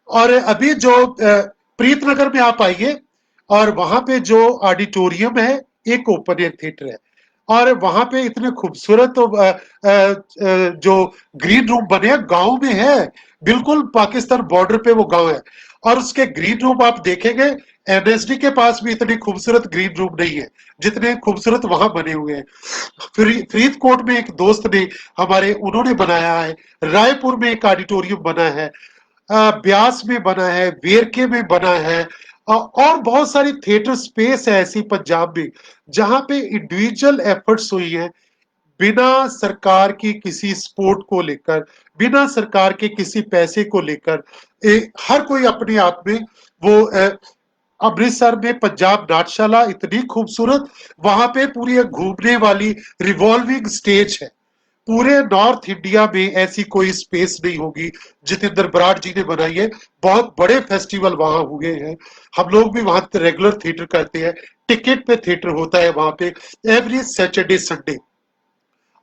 और अभी जो प्रीतनगर में आप आइए, और वहां पे जो ऑडिटोरियम है, एक ओपन एयर थिएटर है, और वहां पे इतने खूबसूरत जो ग्रीन रूम बने हैं, गांव में है, बिल्कुल पाकिस्तान बॉर्डर पे वो गांव है। और उसके ग्रीन रूम आप देखेंगे, एनएसडी के पास भी इतनी खूबसूरत ग्रीन रूम नहीं है जितने खूबसूरत वहां बने हुए हैं। फरीदकोट में एक दोस्त ने हमारे, उन्होंने बनाया है, रायपुर में एक ऑडिटोरियम बना है, ब्यास में बना है, वेरके में बना है, और बहुत सारी थिएटर स्पेस है ऐसी पंजाब में जहां पे इंडिविजुअल एफर्ट्स हुई है, बिना सरकार की किसी सपोर्ट को लेकर, बिना सरकार के किसी पैसे को लेकर, हर कोई अपने आप में वो अमृतसर में पंजाब नाटशाला इतनी खूबसूरत, वहां पे पूरी घूमने वाली रिवॉल्विंग स्टेज है। पूरे नॉर्थ इंडिया में ऐसी कोई स्पेस नहीं होगी, जितेंद्र बराड़ जी ने बनाई है। बहुत बड़े फेस्टिवल वहां हुए हैं, हम लोग भी वहां रेगुलर थिएटर करते हैं, टिकट पे थिएटर होता है वहां पे एवरी सैटरडे संडे।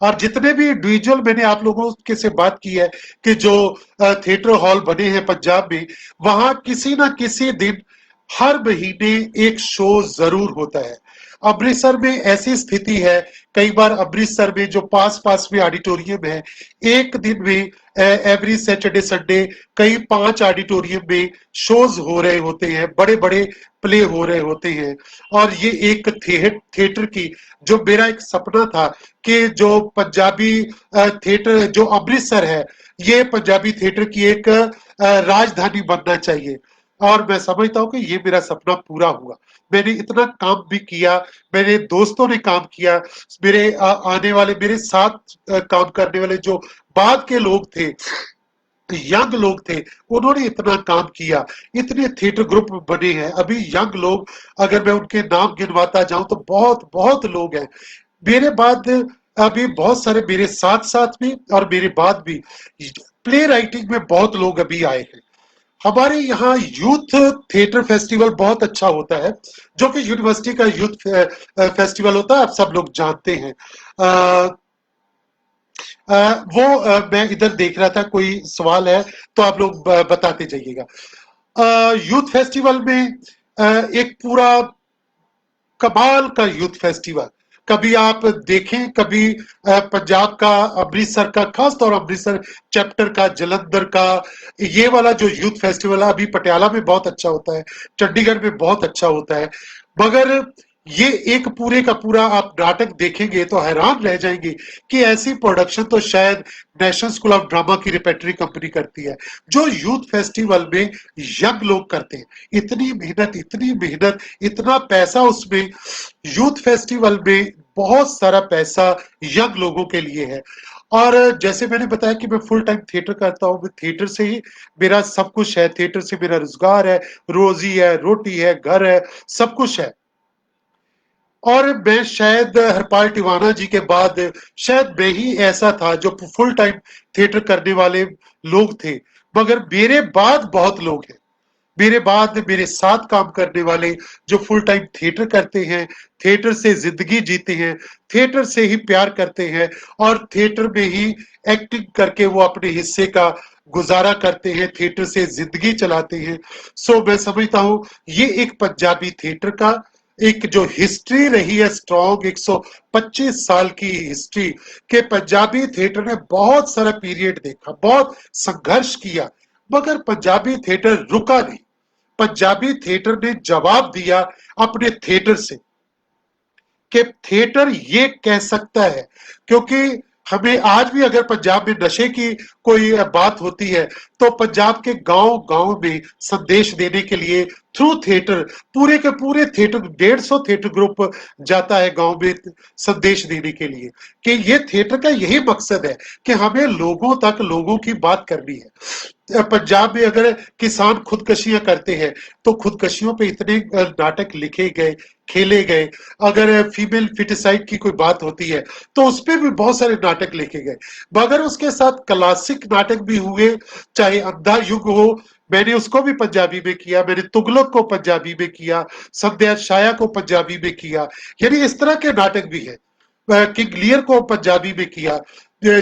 और जितने भी इंडिविजुअल मैंने आप लोगों के से बात की है कि जो थिएटर हॉल बने हैं पंजाब में, वहां किसी ना किसी दिन हर महीने एक शो जरूर होता है। अमृतसर में ऐसी स्थिति है, कई बार अमृतसर में जो पास पास में ऑडिटोरियम है, एक दिन में एवरी सैटरडे संडे कई 5 ऑडिटोरियम में शोज हो रहे होते हैं, बड़े बड़े प्ले हो रहे होते हैं। और ये एक थिएटर की, जो मेरा एक सपना था कि जो पंजाबी थिएटर जो अमृतसर है, ये पंजाबी थिएटर की एक राजधानी बनना चाहिए। और मैं समझता हूँ कि ये मेरा सपना पूरा हुआ। मैंने इतना काम भी किया, मेरे दोस्तों ने काम किया, मेरे आने वाले, मेरे साथ काम करने वाले जो बाद के लोग थे, यंग लोग थे, उन्होंने इतना काम किया, इतने थिएटर ग्रुप बने हैं। अभी यंग लोग, अगर मैं उनके नाम गिनवाता जाऊं तो बहुत बहुत लोग हैं। मेरे बाद अभी बहुत सारे, मेरे साथ साथ भी और मेरे बाद भी प्ले राइटिंग में बहुत लोग अभी आए हैं। हमारे यहाँ यूथ थिएटर फेस्टिवल बहुत अच्छा होता है, जो कि यूनिवर्सिटी का यूथ फेस्टिवल होता है, आप सब लोग जानते हैं। मैं इधर देख रहा था, कोई सवाल है तो आप लोग बताते जाइएगा। यूथ फेस्टिवल में एक पूरा कमाल का यूथ फेस्टिवल, कभी आप देखें, कभी पंजाब का, अमृतसर का, खास तौर अमृतसर चैप्टर का, जलंधर का, ये वाला जो यूथ फेस्टिवल है, अभी पटियाला में बहुत अच्छा होता है, चंडीगढ़ में बहुत अच्छा होता है। मगर ये एक पूरे का पूरा आप नाटक देखेंगे तो हैरान रह जाएंगे कि ऐसी प्रोडक्शन तो शायद नेशनल स्कूल ऑफ ड्रामा की रिपेटरी कंपनी करती है, जो यूथ फेस्टिवल में यंग लोग करते हैं। इतनी मेहनत, इतनी मेहनत, इतना पैसा उसमें, यूथ फेस्टिवल में बहुत सारा पैसा यंग लोगों के लिए है। और जैसे मैंने बताया कि मैं फुल टाइम थिएटर करता हूँ, मैं थिएटर से ही मेरा सब कुछ है, थिएटर से मेरा रोजगार है, रोजी है, रोटी है, घर है, सब कुछ है। और मैं शायद हरपाल टिवाना जी के बाद शायद मैं ही ऐसा था जो फुल टाइम थिएटर करने वाले लोग थे। मगर मेरे बाद बहुत लोग हैं, मेरे बाद मेरे साथ काम करने वाले जो फुल टाइम थिएटर करते हैं, थिएटर से जिंदगी जीते हैं, थिएटर से ही प्यार करते हैं और थिएटर में ही एक्टिंग करके वो अपने हिस्से का गुजारा करते हैं, थिएटर से जिंदगी चलाते हैं। सो मैं समझता हूँ ये एक पंजाबी थिएटर का एक जो हिस्ट्री रही है स्ट्रॉन्ग 125 साल की हिस्ट्री के पंजाबी थिएटर ने बहुत सारा पीरियड देखा, बहुत संघर्ष किया, मगर पंजाबी थिएटर रुका नहीं। पंजाबी थिएटर ने जवाब दिया अपने थिएटर से कि थिएटर ये कह सकता है, क्योंकि हमें आज भी अगर पंजाब में नशे की कोई बात होती है तो पंजाब के गांव गांव में संदेश देने के लिए थ्रू थिएटर पूरे के पूरे थिएटर 150 थिएटर ग्रुप जाता है गांव में संदेश देने के लिए कि ये थिएटर का यही मकसद है कि हमें लोगों तक लोगों की बात करनी है। पंजाब में अगर किसान खुदकशियां करते हैं तो खुदकशियों पे इतने नाटक लिखे गए, खेले गए। अगर फीमेल फिटिसाइड की कोई बात होती है तो उस पर भी बहुत सारे नाटक लिखे गए, मगर उसके साथ क्लासिक नाटक भी हुए, चाहे अंधा युग हो, मैंने उसको भी पंजाबी में किया, मैंने तुगलक को पंजाबी में किया, संध्या शाया को पंजाबी में किया, यानी इस तरह के नाटक भी है। किंग लियर को पंजाबी में किया,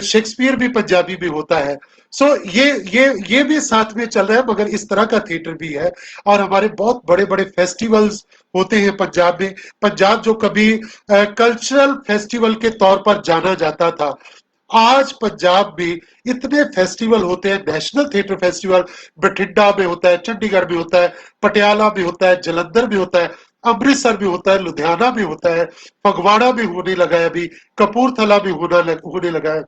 शेक्सपियर भी पंजाबी में होता है। सो ये भी साथ में चल रहा है, मगर इस तरह का थिएटर भी है। और हमारे बहुत बड़े बड़े फेस्टिवल्स होते हैं पंजाब में। पंजाब जो कभी कल्चरल फेस्टिवल के तौर पर जाना जाता था, आज पंजाब में इतने फेस्टिवल होते हैं। नेशनल थिएटर फेस्टिवल बठिंडा में होता है, चंडीगढ़ में होता है, पटियाला में होता है, जलंधर में होता है, अमृतसर में होता है, लुधियाना में होता है, फगवाड़ा में होने लगा है, अभी कपूरथला में होने लगा है,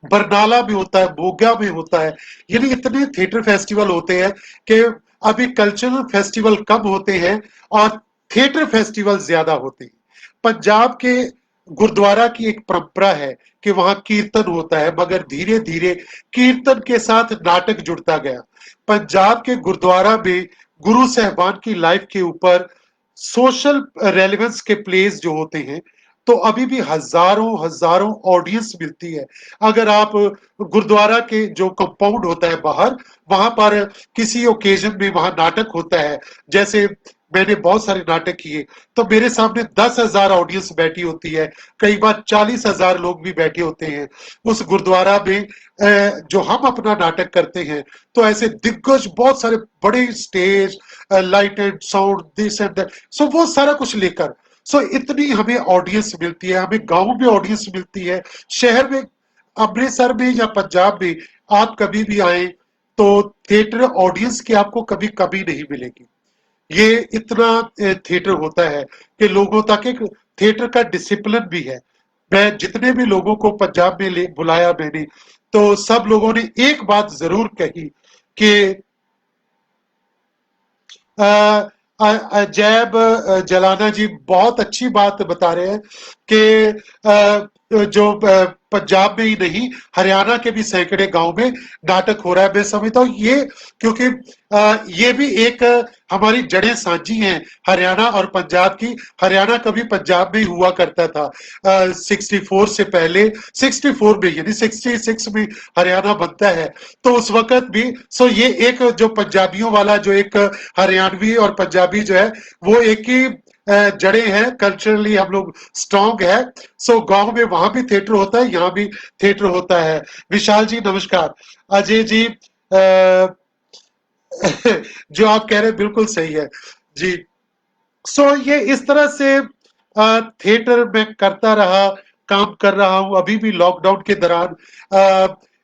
बरनाला में होता है, मोगा में होता है। यानी इतने थिएटर फेस्टिवल होते हैं कि अभी कल्चरल फेस्टिवल कम होते हैं और थिएटर फेस्टिवल ज्यादा होते हैं। पंजाब के गुरुद्वारा की एक परंपरा है कि वहां कीर्तन होता है, मगर धीरे धीरे कीर्तन के साथ नाटक जुड़ता गया। पंजाब के गुरुद्वारा में गुरु साहबान की लाइफ के ऊपर सोशल रेलेवेंस के प्लेस जो होते हैं, तो अभी भी हजारों हजारों ऑडियंस मिलती है। अगर आप गुरुद्वारा के जो कंपाउंड होता है बाहर, वहां पर किसी ओकेजन में वहां नाटक होता है, जैसे मैंने बहुत सारे नाटक किए, तो मेरे सामने 10,000 ऑडियंस बैठी होती है, कई बार 40,000 लोग भी बैठे होते हैं उस गुरुद्वारा में। जो हम अपना नाटक करते हैं तो ऐसे दिग्गज बहुत सारे बड़े stage, light and sound, this and that, so वो सारा कुछ लेकर, सो इतनी हमें ऑडियंस मिलती है, हमें गांव में ऑडियंस मिलती है, शहर में, अमृतसर में या पंजाब में आप कभी भी आए तो थिएटर ऑडियंस की आपको कभी कमी नहीं मिलेगी। ये इतना थिएटर होता है कि लोगों तक एक थिएटर का डिसिप्लिन भी है। मैं जितने भी लोगों को पंजाब में बुलाया मैंने, तो सब लोगों ने एक बात जरूर कही कि जैब जलाना जी बहुत अच्छी बात बता रहे हैं कि जो पंजाब में ही नहीं, हरियाणा के भी सैकड़े गांव में नाटक हो रहा है। मैं समझता हूँ ये, क्योंकि ये भी एक हमारी जड़ें साझी हैं हरियाणा और पंजाब की। हरियाणा कभी पंजाब में ही हुआ करता था 64 से पहले, 64 में यानी 66 में हरियाणा बनता है, तो उस वक्त भी। सो ये एक जो पंजाबियों वाला जो एक हरियाणवी और पंजाबी जो है वो एक ही जड़े हैं, कल्चरली हम लोग स्ट्रॉन्ग है। सो गांव में वहां भी थिएटर होता है, यहाँ भी थिएटर होता है। विशाल जी नमस्कार। अजय जी जो आप कह रहे हैं बिल्कुल सही है जी। सो ये इस तरह से थिएटर में करता रहा, काम कर रहा हूं। अभी भी लॉकडाउन के दौरान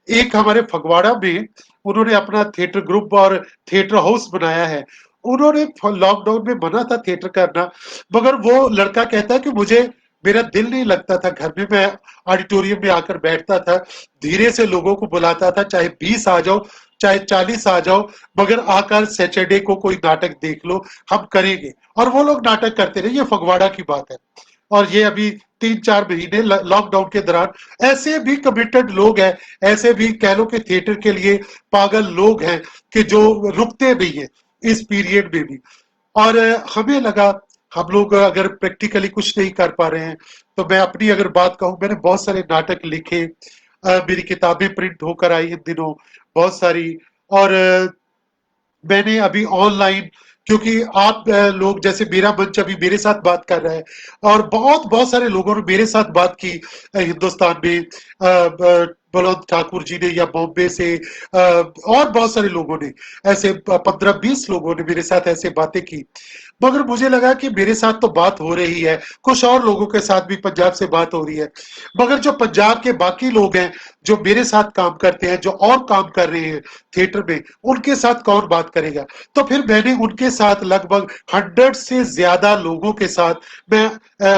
एक हमारे फगवाड़ा में उन्होंने अपना थिएटर ग्रुप और थिएटर हाउस बनाया है। उन्होंने लॉकडाउन में मना था थिएटर करना, मगर वो लड़का कहता है कि मुझे, मेरा दिल नहीं लगता था घर में, मैं ऑडिटोरियम में आकर बैठता था, धीरे से लोगों को बुलाता था, चाहे 20 आ जाओ चाहे 40 आ जाओ, मगर आकर सैटरडे को कोई नाटक देख लो, हम करेंगे। और वो लोग नाटक करते रहे। ये फगवाड़ा की बात है। और ये अभी 3-4 महीने लॉकडाउन के दौरान ऐसे भी कमिटेड लोग हैं, ऐसे भी कह लो कि थिएटर के लिए पागल लोग हैं कि जो रुकते नहीं है इस पीरियड में भी। और हमें लगा हम लोग अगर प्रैक्टिकली कुछ नहीं कर पा रहे हैं, तो मैं अपनी अगर बात कहूं, मैंने बहुत सारे नाटक लिखे, मेरी किताबें प्रिंट होकर आई इन दिनों बहुत सारी। और मैंने अभी ऑनलाइन, क्योंकि आप लोग जैसे मेरा मंच अभी मेरे साथ बात कर रहा है, और बहुत बहुत सारे लोगों ने मेरे साथ बात की हिंदुस्तान में, बलवंत ठाकुर जी ने, या बॉम्बे से और बहुत सारे लोगों ने, ऐसे 15-20 लोगों ने मेरे साथ ऐसे बातें की। मगर मुझे लगा कि मेरे साथ तो बात हो रही है, कुछ और लोगों के साथ भी पंजाब से बात हो रही है, मगर जो पंजाब के बाकी लोग हैं जो मेरे साथ काम करते हैं, जो और काम कर रहे हैं थिएटर में, उनके साथ कौन बात करेगा? तो फिर मैंने उनके साथ लगभग 100 से ज्यादा लोगों के साथ मैं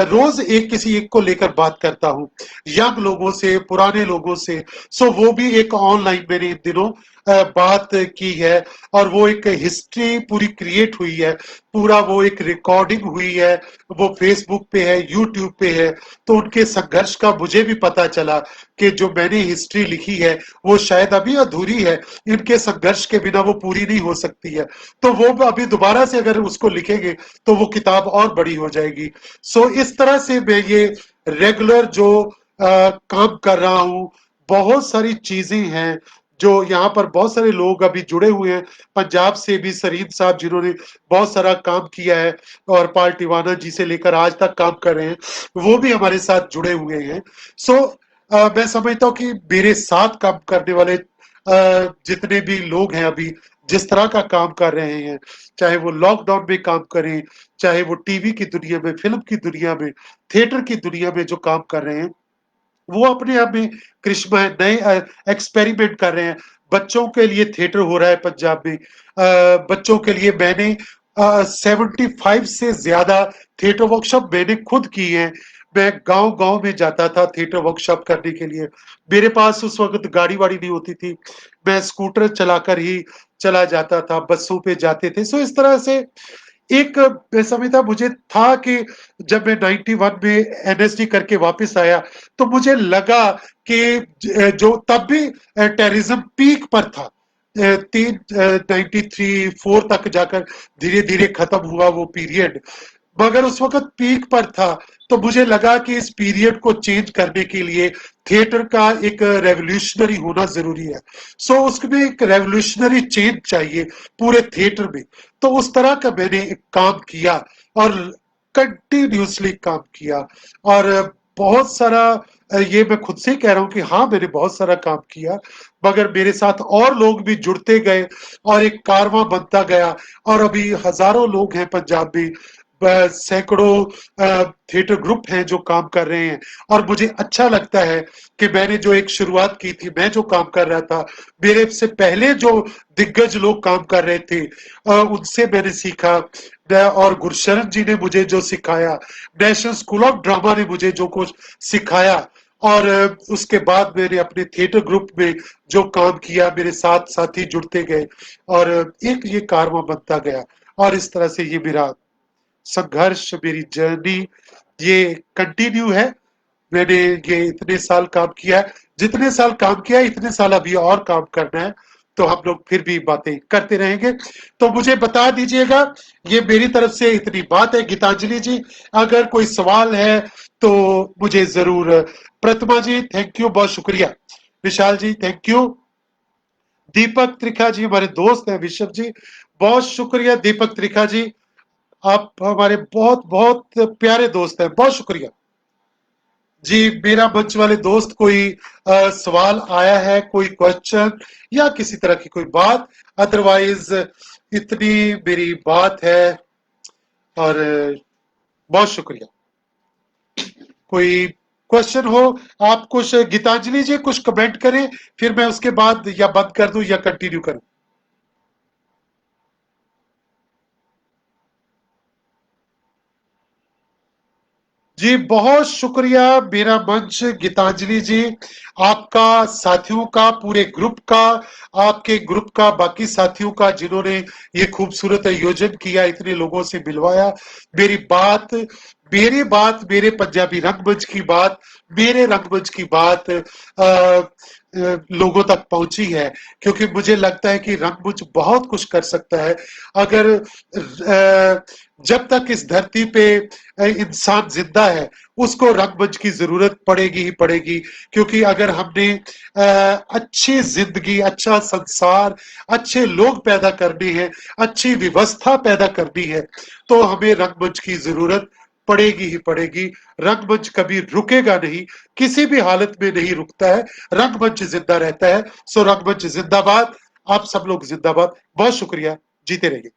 रोज एक किसी एक को लेकर बात करता हूँ, यंग लोगों से, पुराने लोगों से। सो वो भी एक ऑनलाइन मैंने इन दिनों बात की है, और वो एक हिस्ट्री पूरी क्रिएट हुई है, पूरा वो एक रिकॉर्डिंग हुई है, वो फेसबुक पे है, यूट्यूब पे है। तो उनके संघर्ष का मुझे भी पता चला कि जो मैंने हिस्ट्री लिखी है वो शायद अभी अधूरी है, इनके संघर्ष के बिना वो पूरी नहीं हो सकती है। तो वो अभी दोबारा से अगर उसको लिखेंगे तो वो किताब और बड़ी हो जाएगी। सो इस तरह से मैं ये रेगुलर जो काम कर रहा हूँ, बहुत सारी चीजें हैं जो यहाँ पर बहुत सारे लोग अभी जुड़े हुए हैं। पंजाब से भी सरीद साहब जिन्होंने बहुत सारा काम किया है, और पाल टिवाना जी से लेकर आज तक काम कर रहे हैं, वो भी हमारे साथ जुड़े हुए हैं। सो मैं समझता हूँ कि मेरे साथ काम करने वाले जितने भी लोग हैं अभी, जिस तरह का काम कर रहे हैं, चाहे वो लॉकडाउन में काम करें, चाहे वो टीवी की दुनिया में, फिल्म की दुनिया में, थिएटर की दुनिया में जो काम कर रहे हैं, वो अपने आप में करिश्मा है, नए एक्सपेरिमेंट कर रहे हैं। बच्चों के लिए थिएटर हो रहा है पंजाब में, बच्चों के लिए मैंने 75 से ज्यादा थिएटर वर्कशॉप मैंने खुद की है। मैं गांव गांव में जाता था थिएटर वर्कशॉप करने के लिए। मेरे पास उस वक्त गाड़ी वाड़ी नहीं होती थी, मैं स्कूटर चलाकर ही चला जाता था, बसों पे जाते थे। सो इस तरह से एक समय था, मुझे था कि जब मैं 91 में एनएसडी करके वापस आया, तो मुझे लगा कि जो तब भी टेररिज्म पीक पर था, 93-4 तक जाकर धीरे धीरे खत्म हुआ वो पीरियड, मगर उस वक्त पीक पर था। तो मुझे लगा कि इस पीरियड को चेंज करने के लिए थिएटर का एक रेवोल्यूशनरी होना जरूरी है। सो उसमें एक रेवोल्यूशनरी चेंज चाहिए पूरे थिएटर में। तो उस तरह का मैंने एक काम किया, और कंटिन्यूसली काम किया, और बहुत सारा, ये मैं खुद से कह रहा हूँ कि हाँ मैंने बहुत सारा काम किया, मगर मेरे साथ और लोग भी जुड़ते गए, और एक कारवां बनता गया। और अभी हजारों लोग हैं पंजाब में, सैकड़ों थिएटर ग्रुप हैं जो काम कर रहे हैं। और मुझे अच्छा लगता है कि मैंने जो एक शुरुआत की थी, मैं जो काम कर रहा था, मेरे से पहले जो दिग्गज लोग काम कर रहे थे, उनसे मैंने सीखा। और गुरशरण जी ने मुझे जो सिखाया, नेशनल स्कूल ऑफ ड्रामा ने मुझे जो कुछ सिखाया, और उसके बाद मैंने अपने थिएटर ग्रुप में जो काम किया, मेरे साथ साथी जुड़ते गए, और एक ये कारवां बनता गया। और इस तरह से ये मेरा संघर्ष, मेरी जर्नी ये कंटिन्यू है। मैंने ये इतने साल काम किया है, जितने साल काम किया है इतने साल अभी और काम करना है। तो हम लोग फिर भी बातें करते रहेंगे। तो मुझे बता दीजिएगा, ये मेरी तरफ से इतनी बात है। गीतांजलि जी, अगर कोई सवाल है तो मुझे जरूर। प्रतिमा जी थैंक यू, बहुत शुक्रिया। विशाल जी थैंक यू। दीपक त्रिखा जी हमारे दोस्त हैं, विश्व जी बहुत शुक्रिया। दीपक त्रिखा जी, आप हमारे बहुत बहुत प्यारे दोस्त हैं, बहुत शुक्रिया जी। मेरा मंच वाले दोस्त, कोई सवाल आया है, कोई क्वेश्चन या किसी तरह की कोई बात? अदरवाइज इतनी मेरी बात है, और बहुत शुक्रिया। कोई क्वेश्चन हो, आप कुछ, गीतांजलि जी कुछ कमेंट करें, फिर मैं उसके बाद या बंद कर दूं या कंटिन्यू करूं। जी बहुत शुक्रिया। मेरा मंच, गीतांजलि जी, आपका, साथियों का, पूरे ग्रुप का, आपके ग्रुप का, बाकी साथियों का जिन्होंने ये खूबसूरत आयोजन किया, इतने लोगों से मिलवाया। मेरी बात, मेरी बात, मेरे पंजाबी रंगमंच की बात, मेरे रंगमंच की बात लोगों तक पहुंची है, क्योंकि मुझे लगता है कि रंगमंच बहुत कुछ कर सकता है। अगर जब तक इस धरती पे इंसान जिंदा है, उसको रंगमंच की जरूरत पड़ेगी ही पड़ेगी, क्योंकि अगर हमने अच्छी जिंदगी, अच्छा संसार, अच्छे लोग पैदा करने हैं, अच्छी व्यवस्था पैदा करनी है, तो हमें रंगमंच की जरूरत पड़ेगी ही पड़ेगी। रंगमंच कभी रुकेगा नहीं, किसी भी हालत में नहीं रुकता है, रंगमंच जिंदा रहता है। सो रंगमंच जिंदाबाद, आप सब लोग जिंदाबाद। बहुत शुक्रिया, जीते रहिए।